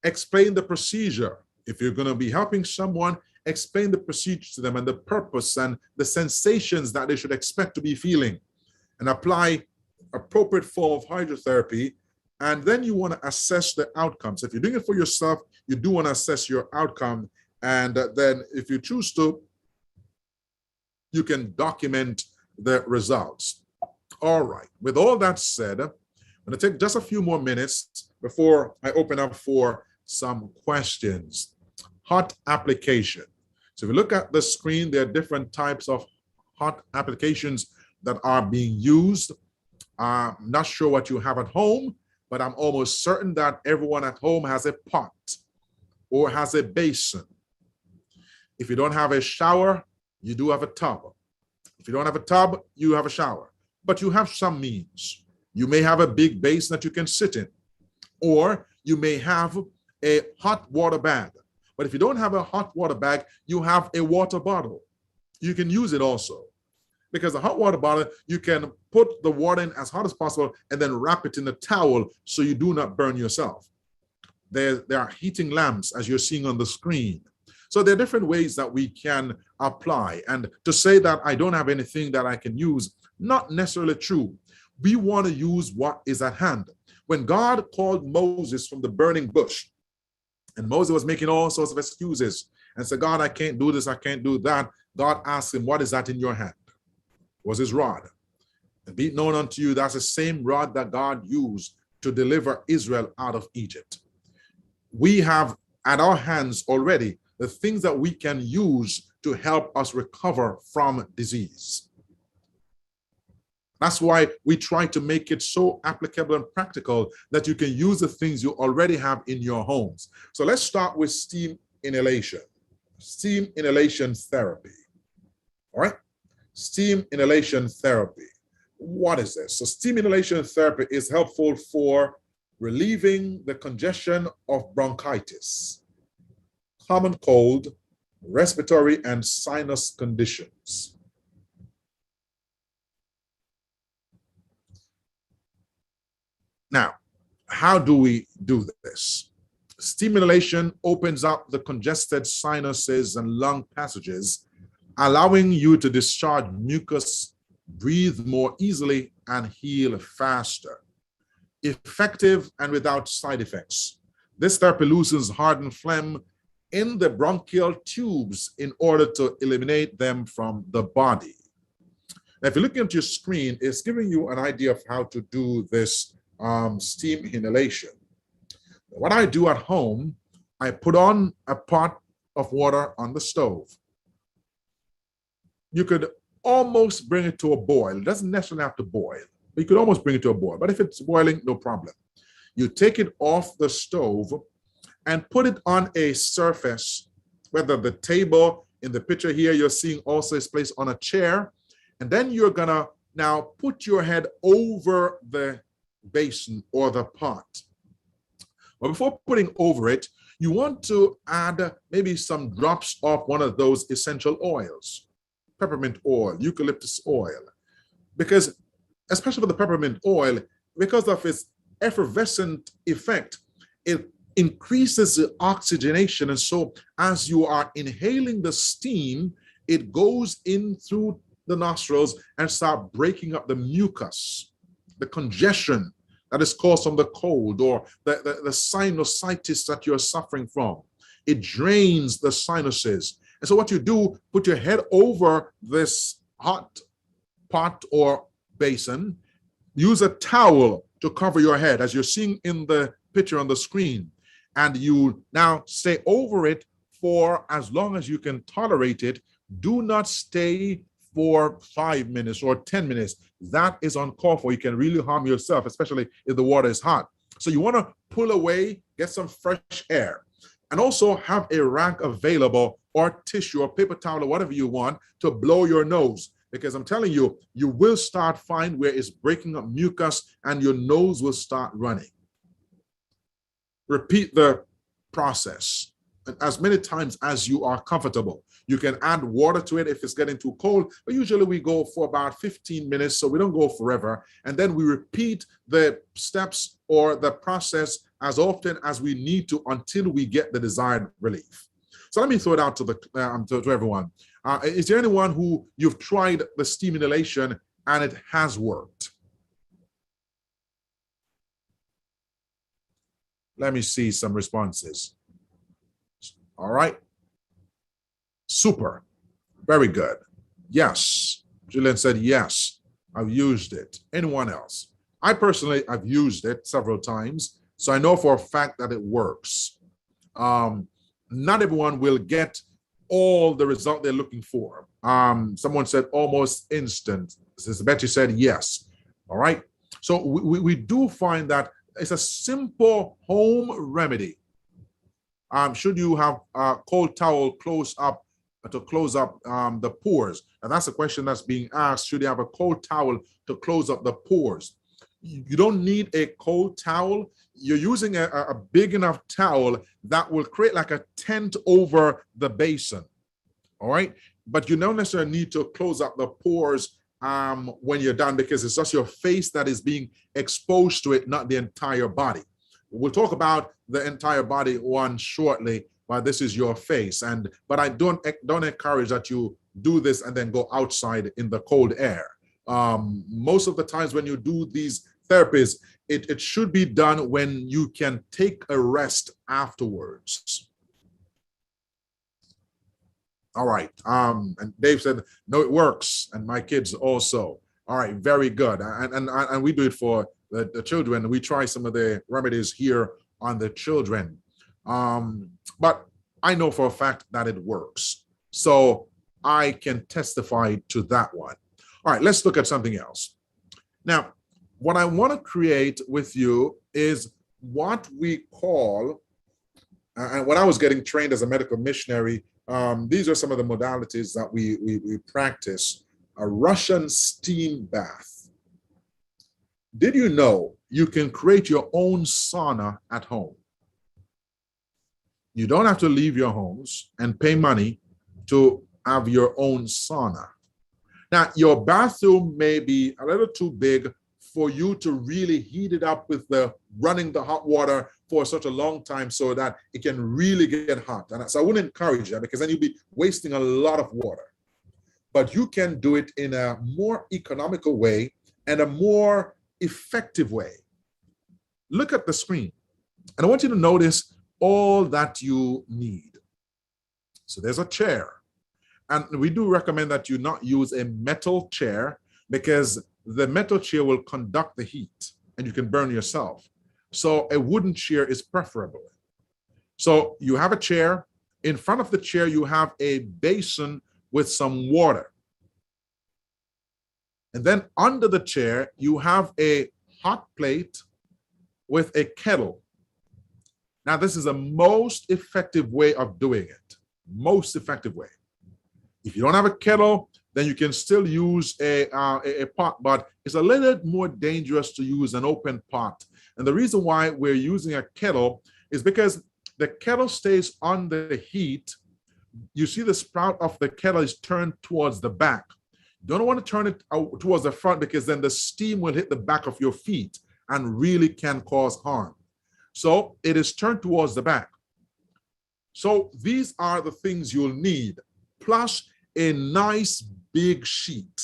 Explain the procedure. If you're going to be helping someone, explain the procedure to them and the purpose and the sensations that they should expect to be feeling, and apply appropriate form of hydrotherapy. And then you want to assess the outcomes. If you're doing it for yourself, you do want to assess your outcome. And then if you choose to, you can document the results. All right. With all that said, I'm going to take just a few more minutes before I open up for some questions. Hot application. So if you look at the screen, there are different types of hot applications that are being used. I'm not sure what you have at home, but I'm almost certain that everyone at home has a pot or has a basin. If you don't have a shower, you do have a tub. If you don't have a tub, you have a shower. But you have some means. You may have a big basin that you can sit in, or you may have a hot water bag. But if you don't have a hot water bag, you have a water bottle. You can use it also. Because a hot water bottle, you can put the water in as hot as possible and then wrap it in a towel so you do not burn yourself. There are heating lamps, as you're seeing on the screen. So there are different ways that we can apply. And to say that I don't have anything that I can use, not necessarily true. We want to use what is at hand. When God called Moses from the burning bush, and Moses was making all sorts of excuses and said, God, I can't do this, I can't do that. God asked him, what is that in your hand? Was his rod. And be it known unto you, that's the same rod that God used to deliver Israel out of Egypt. We have at our hands already the things that we can use to help us recover from disease. That's why we try to make it so applicable and practical that you can use the things you already have in your homes. So let's start with steam inhalation. Steam inhalation therapy. All right? Steam inhalation therapy. What is this? So steam inhalation therapy is helpful for relieving the congestion of bronchitis, common cold, respiratory, and sinus conditions. Now, how do we do this? Steam inhalation opens up the congested sinuses and lung passages, allowing you to discharge mucus, breathe more easily, and heal faster. Effective and without side effects. This therapy loosens hardened phlegm in the bronchial tubes in order to eliminate them from the body. Now, if you're looking at your screen, it's giving you an idea of how to do this steam inhalation. What I do at home, I put on a pot of water on the stove. You could almost bring it to a boil. It doesn't necessarily have to boil, but you could almost bring it to a boil. But if it's boiling, no problem. You take it off the stove and put it on a surface whether the table in the picture here you're seeing also is placed on a chair. And then you're gonna now put your head over the basin or the pot. But before putting over it, you want to add maybe some drops of one of those essential oils, peppermint oil, eucalyptus oil, because especially with the peppermint oil, because of its effervescent effect, it increases the oxygenation. And so as you are inhaling the steam, it goes in through the nostrils and start breaking up the mucus, the congestion that is caused from the cold or the sinusitis that you're suffering from. It drains the sinuses. And so what you do, put your head over this hot pot or basin, use a towel to cover your head as you're seeing in the picture on the screen. And you now stay over it for as long as you can tolerate it. Do not stay for 5 minutes or 10 minutes. That is uncalled for. You can really harm yourself, especially if the water is hot. So you want to pull away, get some fresh air, and also have a rag available or tissue or paper towel or whatever you want to blow your nose. Because I'm telling you, you will start find where it's breaking up mucus and your nose will start running. Repeat the process as many times as you are comfortable. You can add water to it if it's getting too cold, but usually we go for about 15 minutes, so we don't go forever. And then we repeat the steps or the process as often as we need to until we get the desired relief. So let me throw it out to to everyone. Is there anyone who you've tried the steam inhalation and it has worked? Let me see some responses. All right. Super. Very good. Yes. Julian said, yes, I've used it. Anyone else? I personally, I've used it several times, so I know for a fact that it works. Not everyone will get all the result they're looking for. Someone said almost instant. Sister Betty said yes. All right. So we do find that it's a simple home remedy. Should you have a cold towel close up to close up the pores? And that's a question that's being asked. Should you have a cold towel to close up the pores? You don't need a cold towel. You're using a big enough towel that will create like a tent over the basin. All right. But you don't necessarily need to close up the pores when you're done, because it's just your face that is being exposed to it, not the entire body. We'll talk about the entire body one shortly, but this is your face. But I don't encourage that you do this and then go outside in the cold air. Most of the times when you do these therapies, it should be done when you can take a rest afterwards. All right. And Dave said, no, it works. And my kids also. All right. Very good. And we do it for the children. We try some of the remedies here on the children. But I know for a fact that it works. So I can testify to that one. All right. Let's look at something else. Now, what I want to create with you is what we call, and when I was getting trained as a medical missionary, these are some of the modalities that we practice. A Russian steam bath. Did you know you can create your own sauna at home? You don't have to leave your homes and pay money to have your own sauna. Now, your bathroom may be a little too big for you to really heat it up with running the hot water for such a long time so that it can really get hot. And so I wouldn't encourage that, because then you'll be wasting a lot of water. But you can do it in a more economical way and a more effective way. Look at the screen. And I want you to notice all that you need. So there's a chair. And we do recommend that you not use a metal chair, because the metal chair will conduct the heat and you can burn yourself. So a wooden chair is preferable. So you have a chair. In front of the chair, you have a basin with some water. And then under the chair, you have a hot plate with a kettle. Now, this is the most effective way of doing it. most effective way. If you don't have a kettle, then you can still use a pot, but it's a little more dangerous to use an open pot. And the reason why we're using a kettle is because the kettle stays on the heat. You see the sprout of the kettle is turned towards the back. You don't want to turn it out towards the front, because then the steam will hit the back of your feet and really can cause harm. So it is turned towards the back. So these are the things you'll need, plus a nice big sheet.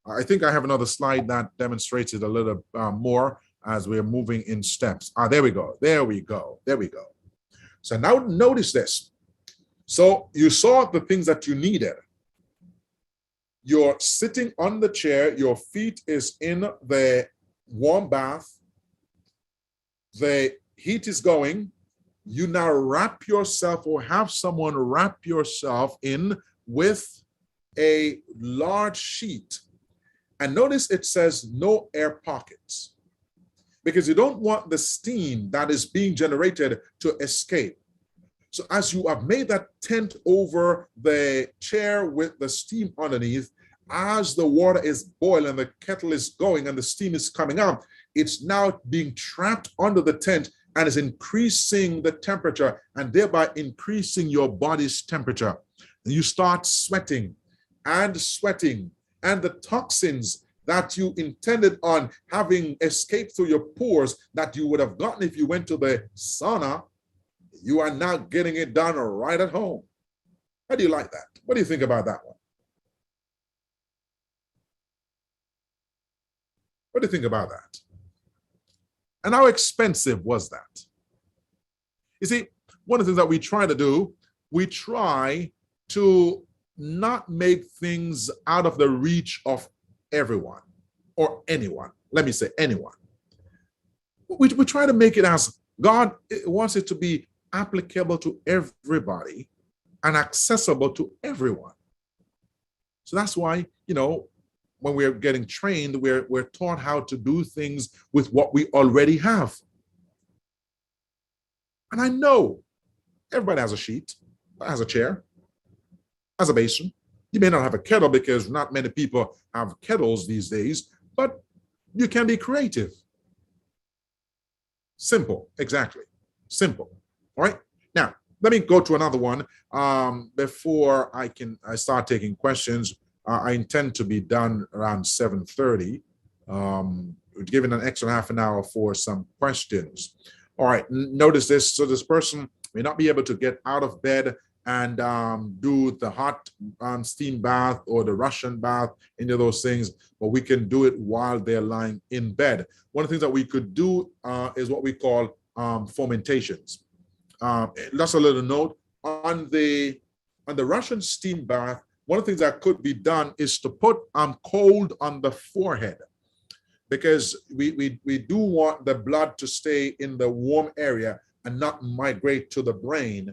I think I have another slide that demonstrates it a little more as we're moving in steps. There we go. There we go. There we go. So now notice this. So you saw the things that you needed. You're sitting on the chair. Your feet is in the warm bath. The heat is going. You now wrap yourself, or have someone wrap yourself in with a large sheet. And notice it says no air pockets, because you don't want the steam that is being generated to escape. So as you have made that tent over the chair with the steam underneath, as the water is boiling, the kettle is going and the steam is coming up, it's now being trapped under the tent and is increasing the temperature, and thereby increasing your body's temperature. And you start sweating, and the toxins that you intended on having escaped through your pores that you would have gotten if you went to the sauna, you are now getting it done right at home. How do you like that? What do you think about that one? What do you think about that? And how expensive was that? You see, one of the things that we try to do, we try to not make things out of the reach of everyone or anyone. Let me say anyone. We try to make it as God wants it to be applicable to everybody and accessible to everyone. So that's why, when we're getting trained, we're taught how to do things with what we already have. And I know everybody has a sheet, has a chair, has a basin. You may not have a kettle, because not many people have kettles these days, but you can be creative. Simple, exactly. Simple. All right. Now, let me go to another one before I start taking questions. I intend to be done around 7:30, giving an extra half an hour for some questions. All right, notice this. So this person may not be able to get out of bed and do the hot steam bath or the Russian bath, any of those things, but we can do it while they're lying in bed. One of the things that we could do is what we call fomentations. Just a little note on the Russian steam bath. One of the things that could be done is to put cold on the forehead, because we do want the blood to stay in the warm area and not migrate to the brain.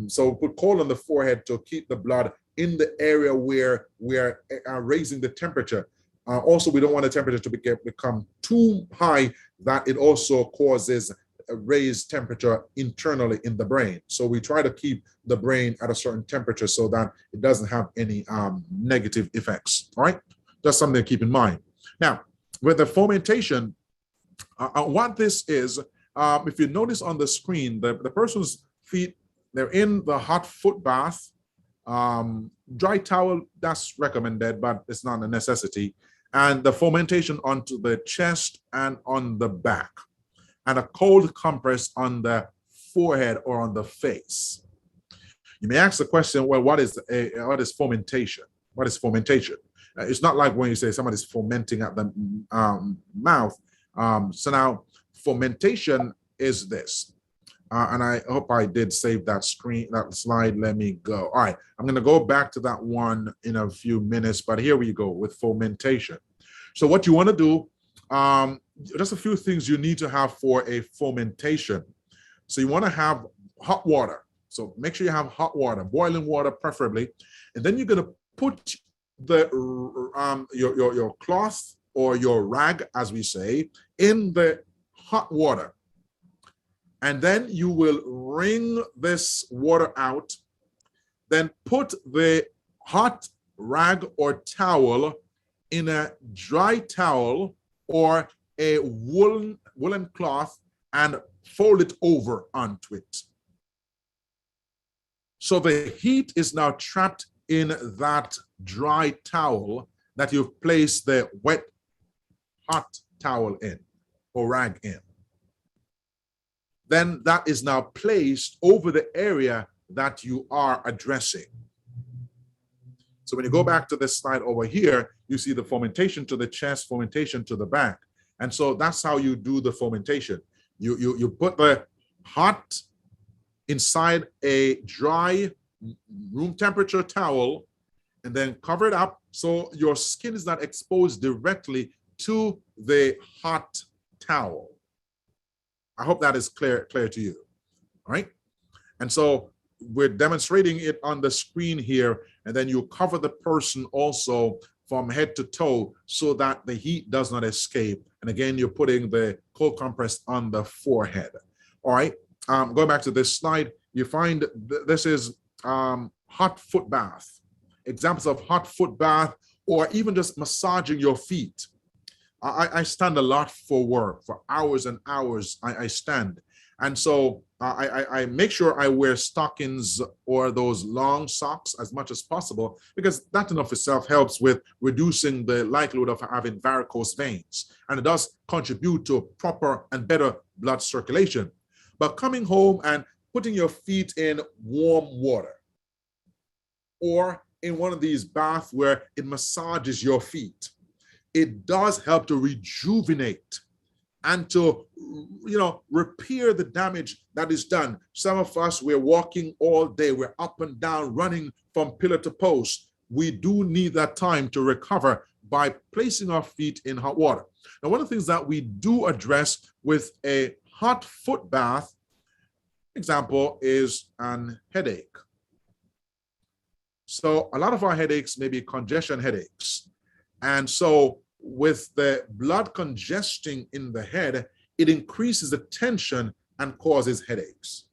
So put cold on the forehead to keep the blood in the area where we are raising the temperature. Also, we don't want the temperature to become too high that it also causes a raised temperature internally in the brain. So we try to keep the brain at a certain temperature so that it doesn't have any negative effects. All right, that's something to keep in mind. Now, with the fomentation, what this is, if you notice on the screen, the person's feet, they're in the hot foot bath. Dry towel, that's recommended, but it's not a necessity. And the fomentation onto the chest and on the back, and a cold compress on the forehead or on the face. You may ask the question, well, what is fomentation? What is fomentation? It's not like when you say somebody's fomenting at the mouth. So now fomentation is this. And I hope I did save that slide. Let me go. All right, I'm going to go back to that one in a few minutes, but here we go with fomentation. So what you want to do, just a few things you need to have for a fomentation. So you want to have hot water. So make sure you have hot water, boiling water preferably, and then you're going to put the your cloth or your rag, as we say, in the hot water. And then you will wring this water out, then put the hot rag or towel in a dry towel or a woolen cloth and fold it over onto it. So the heat is now trapped in that dry towel that you've placed the wet hot towel in or rag in. Then that is now placed over the area that you are addressing. So when you go back to this slide over here, you see the fomentation to the chest, fomentation to the back. And so that's how you do the fomentation. You put the hot inside a dry room temperature towel and then cover it up so your skin is not exposed directly to the hot towel. I hope that is clear to you. All right. And so we're demonstrating it on the screen here, and then you cover the person also from head to toe so that the heat does not escape. And again, you're putting the cold compress on the forehead. All right. Going back to this slide, you find this is hot foot bath. Examples of hot foot bath, or even just massaging your feet. I stand a lot for work, for hours and hours I stand. And so I make sure I wear stockings or those long socks as much as possible, because that in of itself helps with reducing the likelihood of having varicose veins. And it does contribute to proper and better blood circulation. But coming home and putting your feet in warm water or in one of these baths where it massages your feet, it does help to rejuvenate and to, repair the damage that is done. Some of us, we're walking all day, we're up and down, running from pillar to post. We do need that time to recover by placing our feet in hot water. Now, one of the things that we do address with a hot foot bath, example, is an headache. So a lot of our headaches may be congestion headaches. And so with the blood congesting in the head, it increases the tension and causes headaches.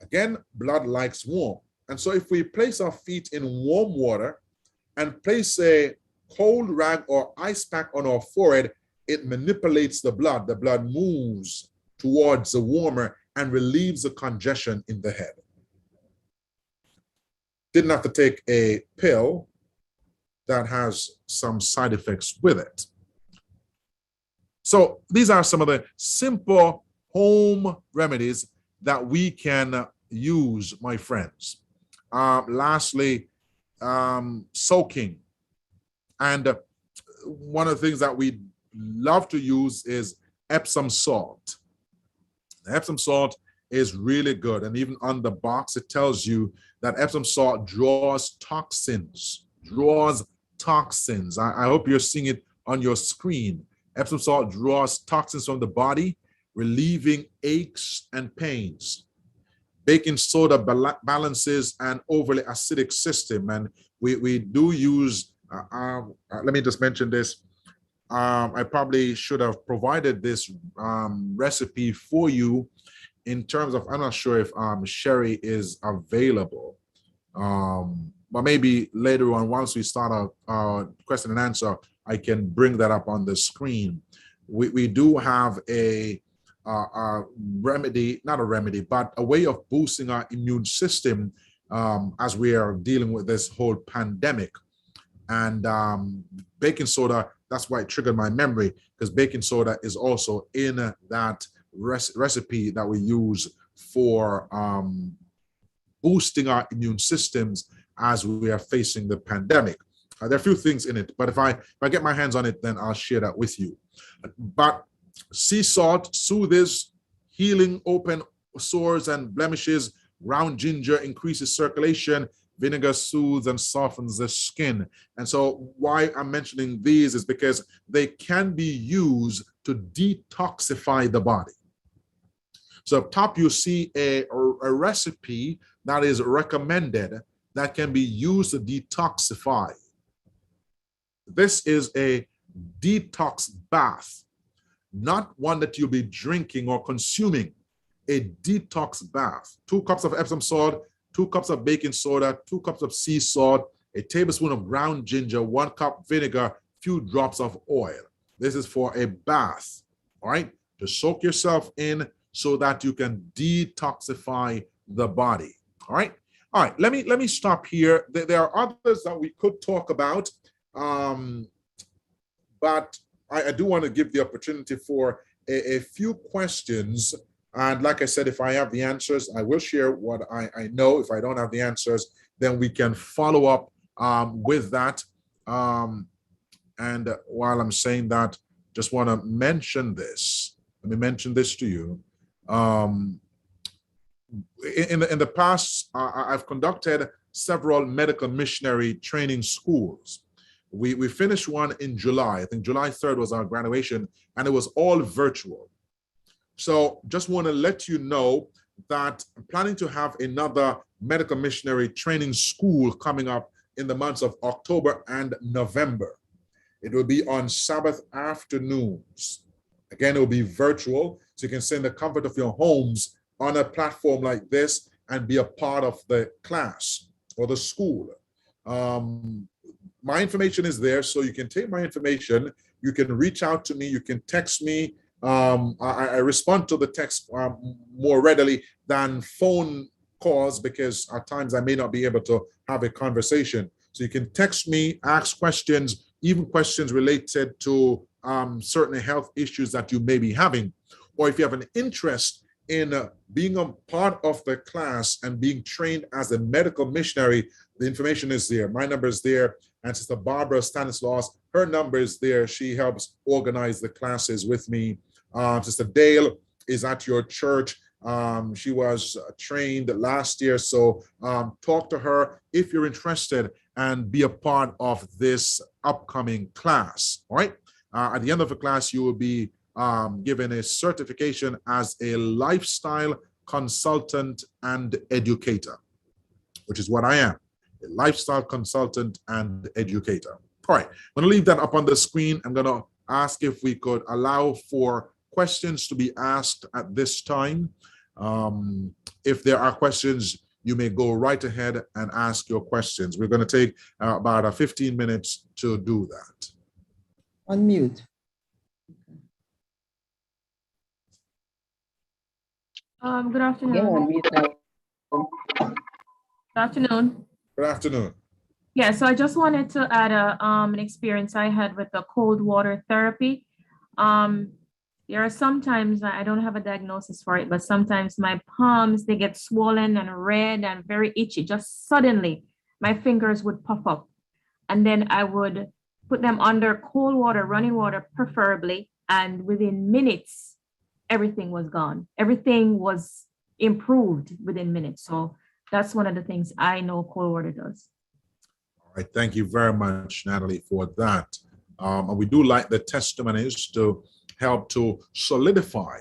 Again, blood likes warm. And so if we place our feet in warm water and place a cold rag or ice pack on our forehead, it manipulates the blood. The blood moves towards the warmer and relieves the congestion in the head. Didn't have to take a pill that has some side effects with it. So these are some of the simple home remedies that we can use, my friends. Lastly, soaking. And one of the things that we love to use is Epsom salt. Epsom salt is really good. And even on the box, it tells you that Epsom salt draws toxins. I hope you're seeing it on your screen. Epsom salt draws toxins from the body, relieving aches and pains. Baking soda balances an overly acidic system. And we do use, let me just mention this. I probably should have provided this recipe for you in terms of, I'm not sure if Sherry is available. But maybe later on, once we start our question and answer, I can bring that up on the screen. We do have a remedy, not a remedy, but a way of boosting our immune system as we are dealing with this whole pandemic. And baking soda, that's why it triggered my memory, because baking soda is also in that recipe that we use for boosting our immune systems as we are facing the pandemic. There are a few things in it, but if I get my hands on it, then I'll share that with you. But sea salt soothes, healing open sores and blemishes. Ground ginger increases circulation. Vinegar soothes and softens the skin. And so why I'm mentioning these is because they can be used to detoxify the body. So up top, you see a recipe that is recommended that can be used to detoxify. This is a detox bath, not one that you'll be drinking or consuming. a detox bath. 2 cups of Epsom salt, 2 cups of baking soda, 2 cups of sea salt, a tablespoon of ground ginger, 1 cup vinegar, few drops of oil. This is for a bath, all right? To soak yourself in so that you can detoxify the body, all right? All right, let me stop here. There are others that we could talk about, but I do want to give the opportunity for a few questions. And like I said, if I have the answers, I will share what I know. If I don't have the answers, then we can follow up with that. And while I'm saying that, just want to mention this. Let me mention this to you. In the past, I've conducted several medical missionary training schools. We finished one in July. I think July 3rd was our graduation, and it was all virtual. So just want to let you know that I'm planning to have another medical missionary training school coming up in the months of October and November. It will be on Sabbath afternoons. Again, it will be virtual, so you can sit in the comfort of your homes on a platform like this and be a part of the class or the school. My information is there, so you can take my information. You can reach out to me. You can text me. I respond to the text more readily than phone calls because at times I may not be able to have a conversation. So you can text me, ask questions, even questions related to certain health issues that you may be having. Or if you have an interest in being a part of the class and being trained as a medical missionary, the information is there. My number is there. And Sister Barbara Stanislaus, her number is there. She helps organize the classes with me. Sister Dale is at your church. She was trained last year. So talk to her if you're interested and be a part of this upcoming class. All right. At the end of the class, you will be given a certification as a lifestyle consultant and educator, which is what I am, a lifestyle consultant and educator. All right, I'm going to leave that up on the screen. I'm going to ask if we could allow for questions to be asked at this time. If there are questions, you may go right ahead and ask your questions. We're going to take about 15 minutes to do that. Unmute. Good afternoon. Good afternoon. Good afternoon. Yeah, so I just wanted to add an experience I had with the cold water therapy. There are sometimes, I don't have a diagnosis for it, but sometimes my palms, they get swollen and red and very itchy. Just suddenly, my fingers would puff up. And then I would put them under cold water, running water preferably, and within minutes, everything was gone. Everything was improved within minutes. So that's one of the things I know cold water does. All right, thank you very much, Natalie, for that. And we do like the testimonies to help to solidify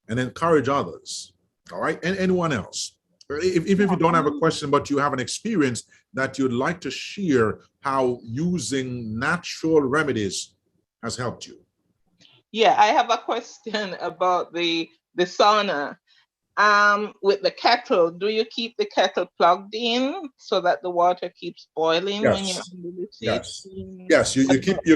and encourage others. All right, and anyone else. Even if you don't have a question, but you have an experience that you'd like to share how using natural remedies has helped you. Yeah, I have a question about the sauna. With the kettle, do you keep the kettle plugged in so that the water keeps boiling when you're under the seat? Yes, you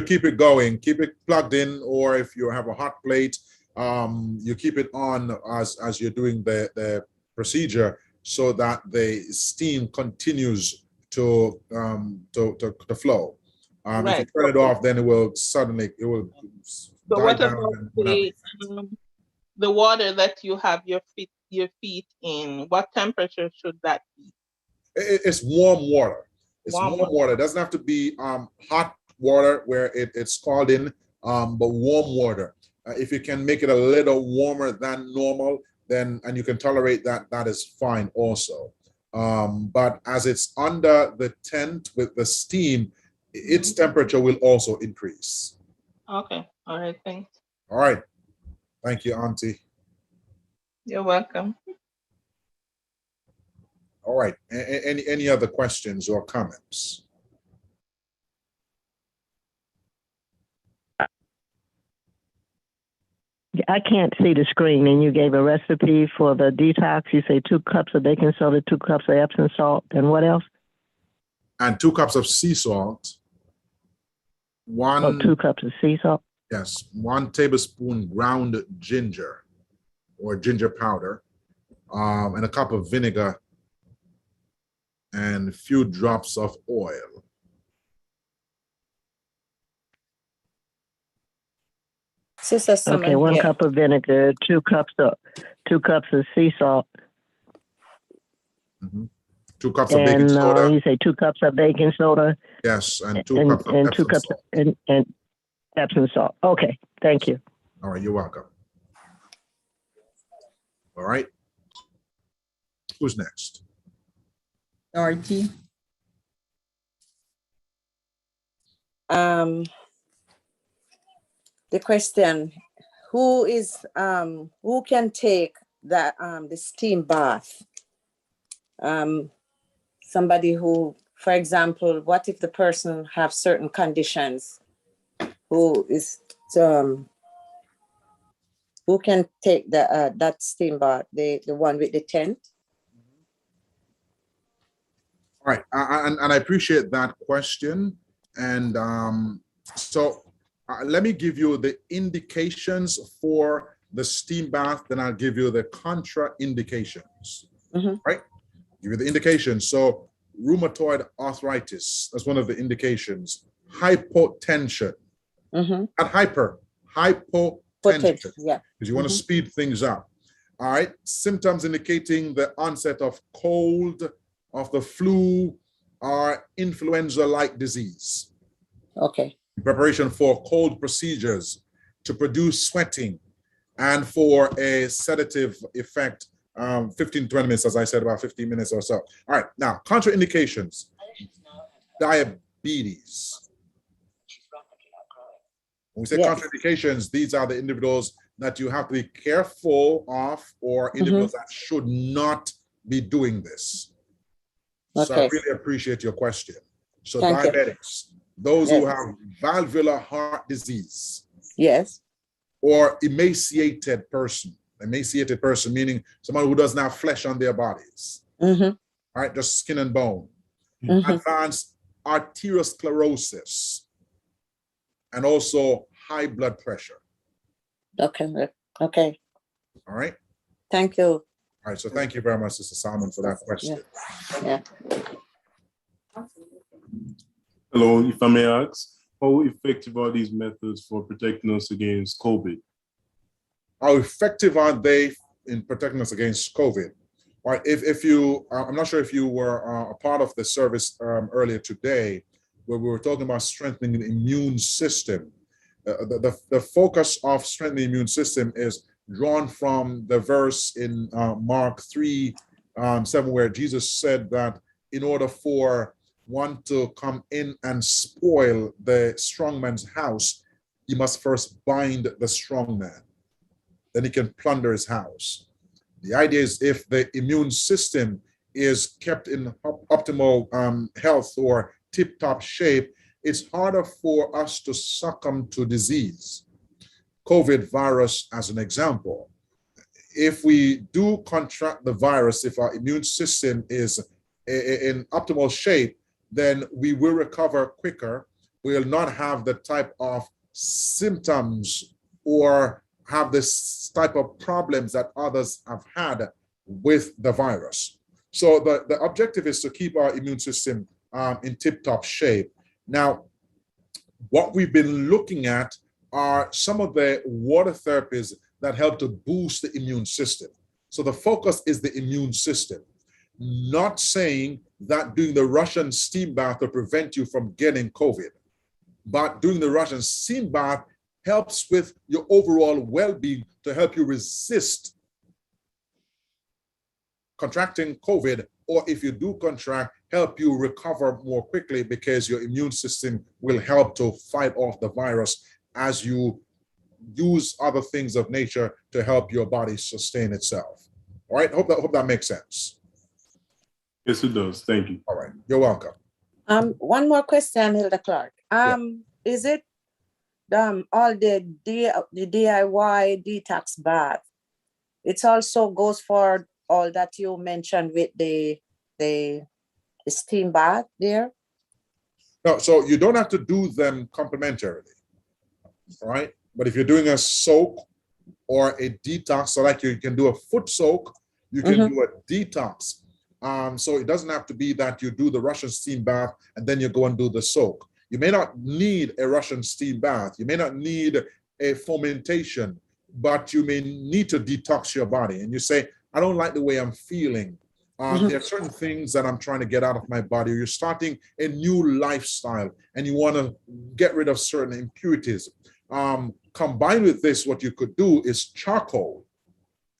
keep it going, keep it plugged in, or if you have a hot plate, you keep it on as you're doing the procedure so that the steam continues to flow. Right. If you turn it off, then it will So what about the water that you have your feet in? What temperature should that be? It's warm water. It's warm water. It doesn't have to be hot water where it's scalded in, but warm water. If you can make it a little warmer than normal, then and you can tolerate that, that is fine also. But as it's under the tent with the steam, its temperature will also increase. Okay. All right. Thanks. All right. Thank you, Auntie. You're welcome. All right. Any other questions or comments? I can't see the screen, and you gave a recipe for the detox. You say 2 cups of baking soda, 2 cups of Epsom salt, and what else? And 2 cups of sea salt. Oh, 2 cups of sea salt. Yes, 1 tablespoon ground ginger or ginger powder, and a cup of vinegar, and a few drops of oil. Sister Summer, Okay, 1 yeah. cup of vinegar, 2 cups of sea salt, 2 cups of baking and soda. you say 2 cups of baking soda. Yes, and 2 cups of and Epsom 2 cups salt. and Epsom salt. Okay, thank you. All right, you're welcome. All right. Who's next? Dorothy. The question, who can take the steam bath? Somebody who, for example, what if the person have certain conditions, who can take that steam bath, the one with the tent? All right, and I appreciate that question. And so let me give you the indications for the steam bath, then I'll give you the contraindications. Right? Give you the indications. So rheumatoid arthritis, that's one of the indications. Hypotension, not hypotension, yeah, because you want to speed things up. All right, symptoms indicating the onset of cold, of the flu, or influenza-like disease. okay, Preparation for cold procedures to produce sweating and for a sedative effect, 15, 20 minutes, as I said, about 15 minutes or so. All right, now, contraindications. Diabetes. When we say contraindications, these are the individuals that you have to be careful of, or individuals that should not be doing this. So I really appreciate your question. So diabetics, those who have valvular heart disease. Yes. Or emaciated person. Emaciated person meaning someone who doesn't have flesh on their bodies. All right, just skin and bone. Advanced arteriosclerosis. And also high blood pressure. Okay. Okay. All right. Thank you. All right. So thank you very much, Sister Salmon, for that question. Yeah. Hello, if I may ask, how effective are these methods for protecting us against COVID? How effective are they in protecting us against COVID? All right. If you, I'm not sure if you were a part of the service earlier today, where we were talking about strengthening the immune system. The focus of strengthening the immune system is drawn from the verse in Mark 3:7, where Jesus said that in order for one to come in and spoil the strong man's house, he must first bind the strong man. Then he can plunder his house. The idea is if the immune system is kept in optimal health or tip-top shape, it's harder for us to succumb to disease. COVID virus as an example. If we do contract the virus, if our immune system is in optimal shape, then we will recover quicker. We'll not have the type of symptoms or have this type of problems that others have had with the virus. So the objective is to keep our immune system in tip-top shape. Now, what we've been looking at are some of the water therapies that help to boost the immune system. So the focus is the immune system. Not saying that doing the Russian steam bath will prevent you from getting COVID, but doing the Russian steam bath helps with your overall well-being to help you resist contracting COVID, or if you do contract, help you recover more quickly because your immune system will help to fight off the virus as you use other things of nature to help your body sustain itself. All right, hope that makes sense. Yes, it does. Thank you. All right, you're welcome. One more question, Hilda Clarke. Is it all the DIY detox bath, it also goes for all that you mentioned with the steam bath there? No, so you don't have to do them complementarily, right? But if you're doing a soak or a detox, so like you can do a foot soak, you can do a detox. So it doesn't have to be that you do the Russian steam bath and then you go and do the soak. You may not need a Russian steam bath. You may not need a fomentation, but you may need to detox your body. And you say, I don't like the way I'm feeling. There are certain things that I'm trying to get out of my body. You're starting a new lifestyle and you want to get rid of certain impurities. Combined with this, what you could do is charcoal.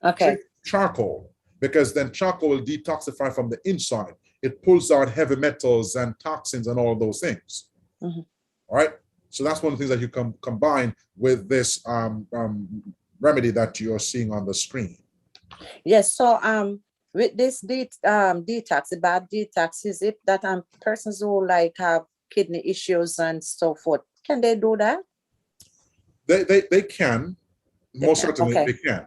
Okay. Charcoal, because then charcoal will detoxify from the inside. It pulls out heavy metals and toxins and all those things. All right. So that's one of the things that you can combine with this remedy that you're seeing on the screen. Yes. So with this detox, the bad detox, is it that persons who like have kidney issues and so forth, can they do that? They can, most certainly they can.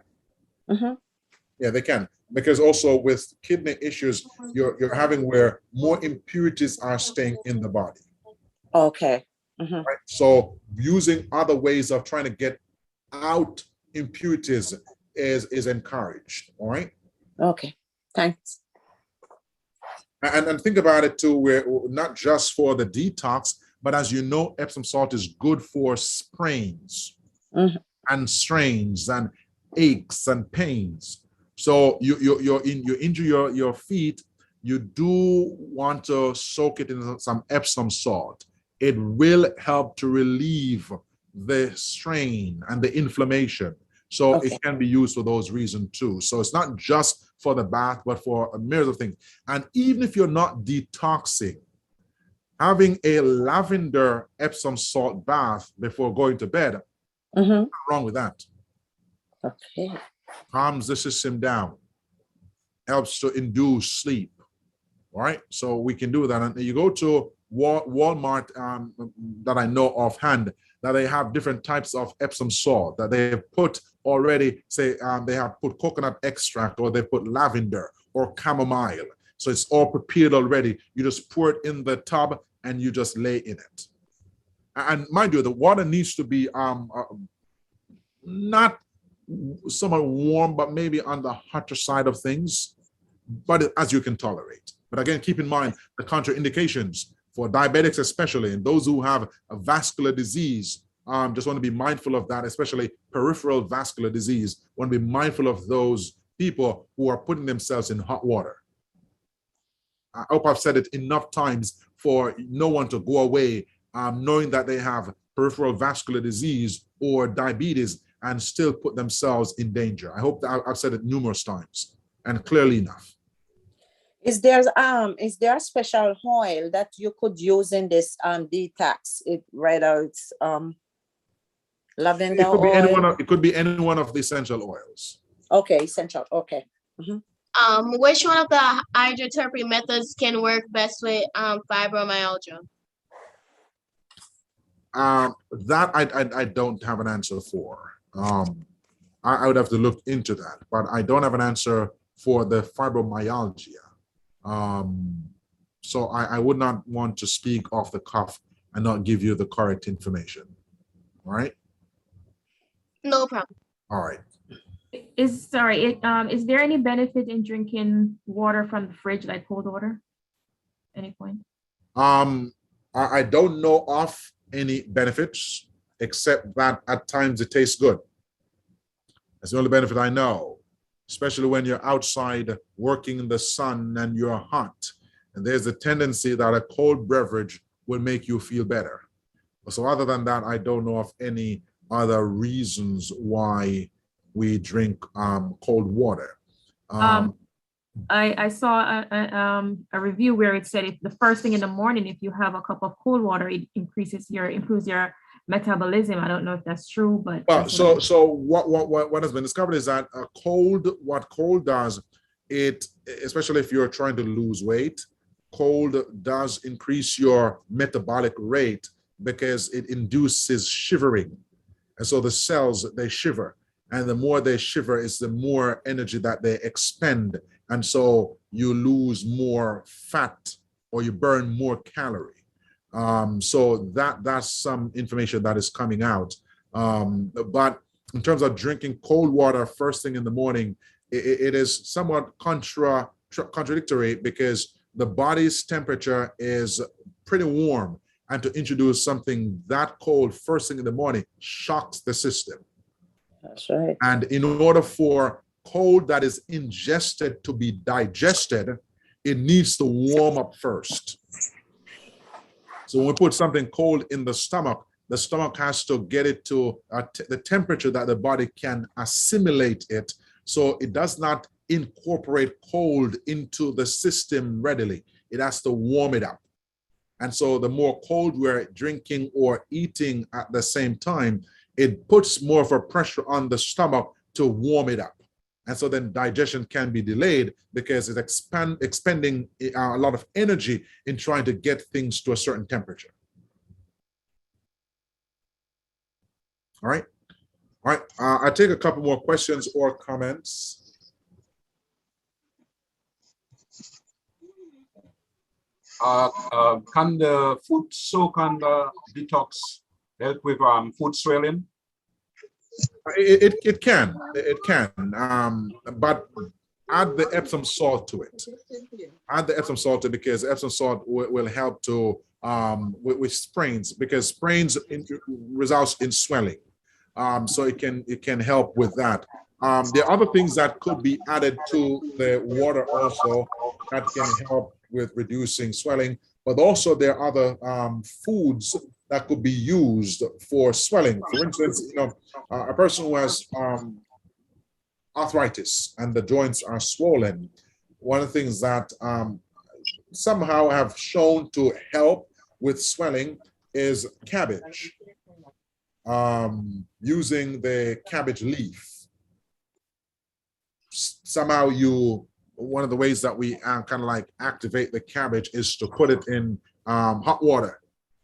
Yeah, they can, because also with kidney issues, you're having where more impurities are staying in the body. Okay. Right? So using other ways of trying to get out impurities is encouraged. All right. Okay. Thanks. And think about it too, where not just for the detox, but as you know, Epsom salt is good for sprains and strains and aches and pains. So you injure your feet, you do want to soak it in some Epsom salt. It will help to relieve the strain and the inflammation. So it can be used for those reasons too. So it's not just for the bath, but for a myriad of things. And even if you're not detoxing, having a lavender Epsom salt bath before going to bed, nothing wrong with that. Okay. Calms the system down, helps to induce sleep. All right. So we can do that. And you go to Walmart that I know offhand, that they have different types of Epsom salt that they have put already, say they have put coconut extract, or they put lavender or chamomile. So it's all prepared already. You just pour it in the tub and you just lay in it. And mind you, the water needs to be not somewhat warm, but maybe on the hotter side of things, but as you can tolerate. But again, keep in mind the contraindications for diabetics, especially, and those who have a vascular disease. Just want to be mindful of that, especially peripheral vascular disease. Want to be mindful of those people who are putting themselves in hot water. I hope I've said it enough times for no one to go away knowing that they have peripheral vascular disease or diabetes and still put themselves in danger. I hope that I've said it numerous times and clearly enough. Is there a special oil that you could use in this detox? Whether it's lavender oil? It could be any one of the essential oils. Okay, essential. Okay. Which one of the hydrotherapy methods can work best with fibromyalgia? That I don't have an answer for. I would have to look into that, but I don't have an answer for the fibromyalgia. So I would not want to speak off the cuff and not give you the correct information. All right? No problem. All right. Is there any benefit in drinking water from the fridge, like cold water? Any point? I don't know of any benefits, except that at times it tastes good. That's the only benefit I know, especially when you're outside working in the sun and you're hot. And there's a tendency that a cold beverage will make you feel better. So other than that, I don't know of any other reasons why we drink cold water. I saw a review where it said if the first thing in the morning, if you have a cup of cold water, it improves your metabolism. I don't know if that's true, but so what has been discovered is that what cold does, it, especially if you're trying to lose weight, cold does increase your metabolic rate, because it induces shivering. And so the cells, they shiver. And the more they shiver is the more energy that they expend. And so you lose more fat or you burn more calorie. So that's some information that is coming out. But in terms of drinking cold water first thing in the morning, it is somewhat contradictory because the body's temperature is pretty warm. And to introduce something that cold first thing in the morning shocks the system. That's right. And in order for cold that is ingested to be digested, it needs to warm up first. So when we put something cold in the stomach has to get it to the temperature that the body can assimilate it, so it does not incorporate cold into the system readily. It has to warm it up. And so the more cold we're drinking or eating at the same time, it puts more of a pressure on the stomach to warm it up. And so then digestion can be delayed because it's expending a lot of energy in trying to get things to a certain temperature. All right. All right. I'll take a couple more questions or comments. Can the food soak and detox help with food swelling? It can, but add the Epsom salt to it. Add the Epsom salt to it because Epsom salt will help to with sprains, because sprains results in swelling. So it can help with that. There are other things that could be added to the water also that can help with reducing swelling, but also there are other foods that could be used for swelling. For instance, a person who has arthritis and the joints are swollen, one of the things that somehow have shown to help with swelling is cabbage. Using the cabbage leaf. Somehow one of the ways that we kind of like activate the cabbage is to put it in hot water,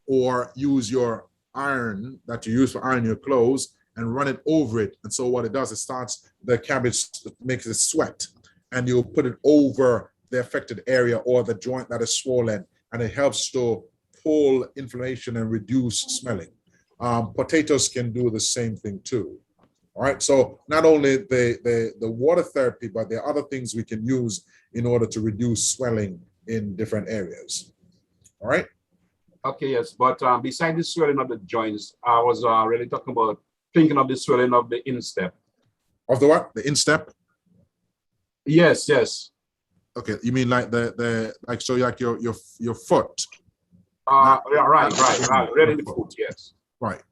or use your iron that you use for ironing your clothes and run it over it. And so what it does, the cabbage makes it sweat, and you put it over the affected area or the joint that is swollen, and it helps to pull inflammation and reduce swelling. Potatoes can do the same thing too. All right, so not only the water therapy, but there are other things we can use in order to reduce swelling in different areas. All right. Okay, yes, but besides the swelling of the joints, I was really thinking of the swelling of the instep. Of the what? The instep? Yes, yes. Okay, you mean like so like your foot? Yeah, right. Really the foot, yes. Right.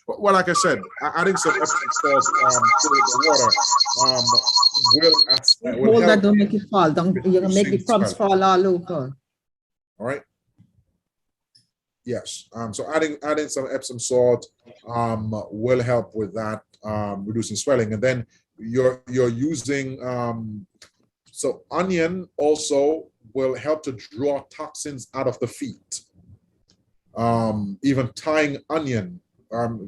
Well, like I said, adding some Epsom salt to the water will hold help. that, don't make it fall. You're gonna make the crumbs fall all over. All right. Yes. So adding some Epsom salt will help with that, reducing swelling. And then you're using so onion also will help to draw toxins out of the feet. Even tying onion,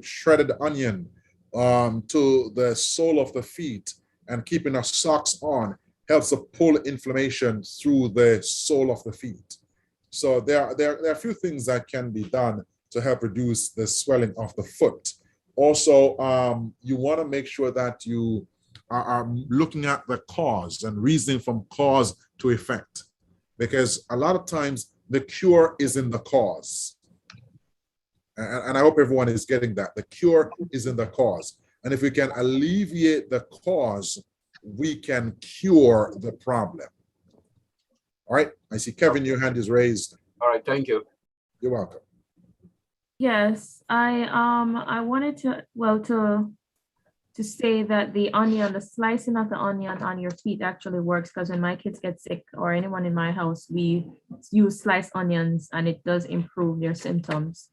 shredded onion to the sole of the feet and keeping our socks on helps to pull inflammation through the sole of the feet. So there are a few things that can be done to help reduce the swelling of the foot. Also, you want to make sure that you are looking at the cause and reasoning from cause to effect, because a lot of times the cure is in the cause. And I hope everyone is getting that. The cure is in the cause. And if we can alleviate the cause, we can cure the problem. All right. I see Kevin, your hand is raised. All right, thank you. You're welcome. Yes, I wanted to say that the slicing of the onion on your feet actually works, because when my kids get sick or anyone in my house, we use sliced onions and it does improve their symptoms.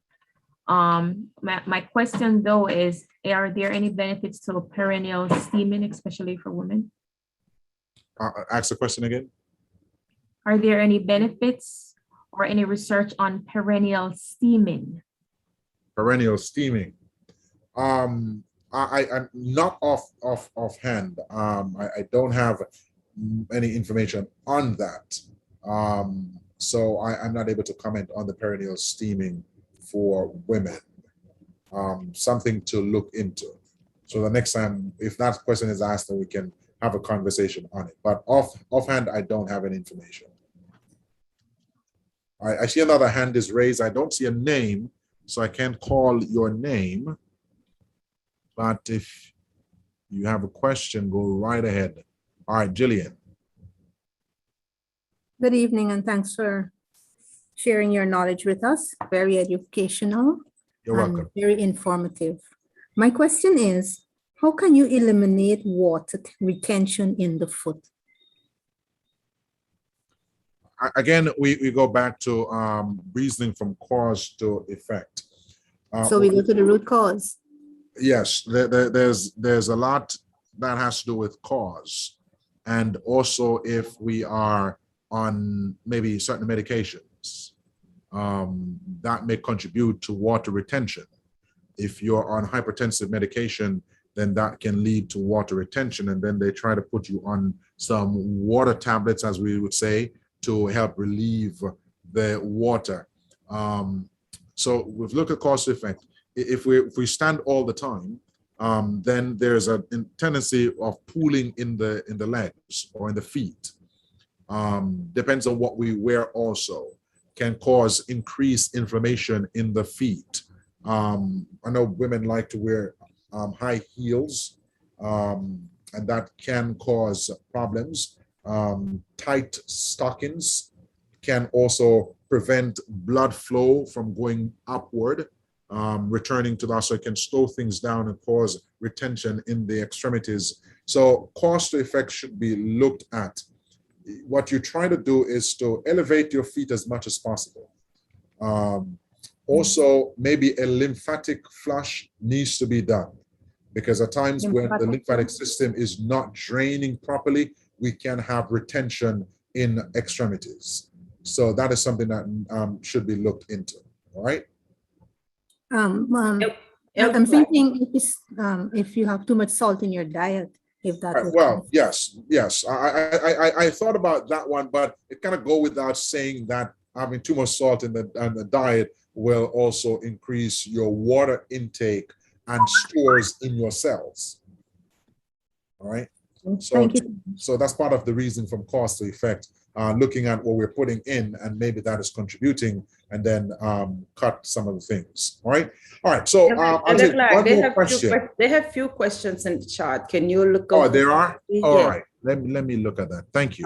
My question though is, are there any benefits to perennial steaming, especially for women? Ask the question again. Are there any benefits or any research on perennial steaming? Perennial steaming. I'm not offhand. I don't have any information on that. So I'm not able to comment on the perennial steaming for women. Something to look into. So the next time, if that question is asked, then we can have a conversation on it. But offhand, I don't have any information. I see another hand is raised. I don't see a name, so I can't call your name. But if you have a question, go right ahead. All right, Jillian. Good evening, and thanks for sharing your knowledge with us. Very educational. You're welcome. Very informative. My question is, how can you eliminate water retention in the foot? Again, we go back to reasoning from cause to effect. So we go to the root cause. Yes, there's a lot that has to do with cause, and also if we are on maybe certain medications that may contribute to water retention. If you're on hypertensive medication, then that can lead to water retention, and then they try to put you on some water tablets, as we would say, to help relieve the water. So we've looked at cause to effect. If we stand all the time, then there's a tendency of pooling in the legs or in the feet. Depends on what we wear also, can cause increased inflammation in the feet. I know women like to wear high heels, and that can cause problems. Tight stockings can also prevent blood flow from going upward, returning to that, so it can slow things down and cause retention in the extremities. So cause to effect should be looked at. What you try to do is to elevate your feet as much as possible. Also, maybe a lymphatic flush needs to be done, because at times when the lymphatic system is not draining properly, we can have retention in extremities. So that is something that should be looked into. All right. I'm thinking if you have too much salt in your diet, if that. Right, well, yes. I thought about that one, but it kind of go without saying that having too much salt in the diet will also increase your water intake and stores in your cells. All right. So that's part of the reason from cause to effect, looking at what we're putting in, and maybe that is contributing, and then cut some of the things. All right. So I'll take one more question. They have few questions in the chat. Can you look? Oh, there are? All right. Let me look at that. Thank you.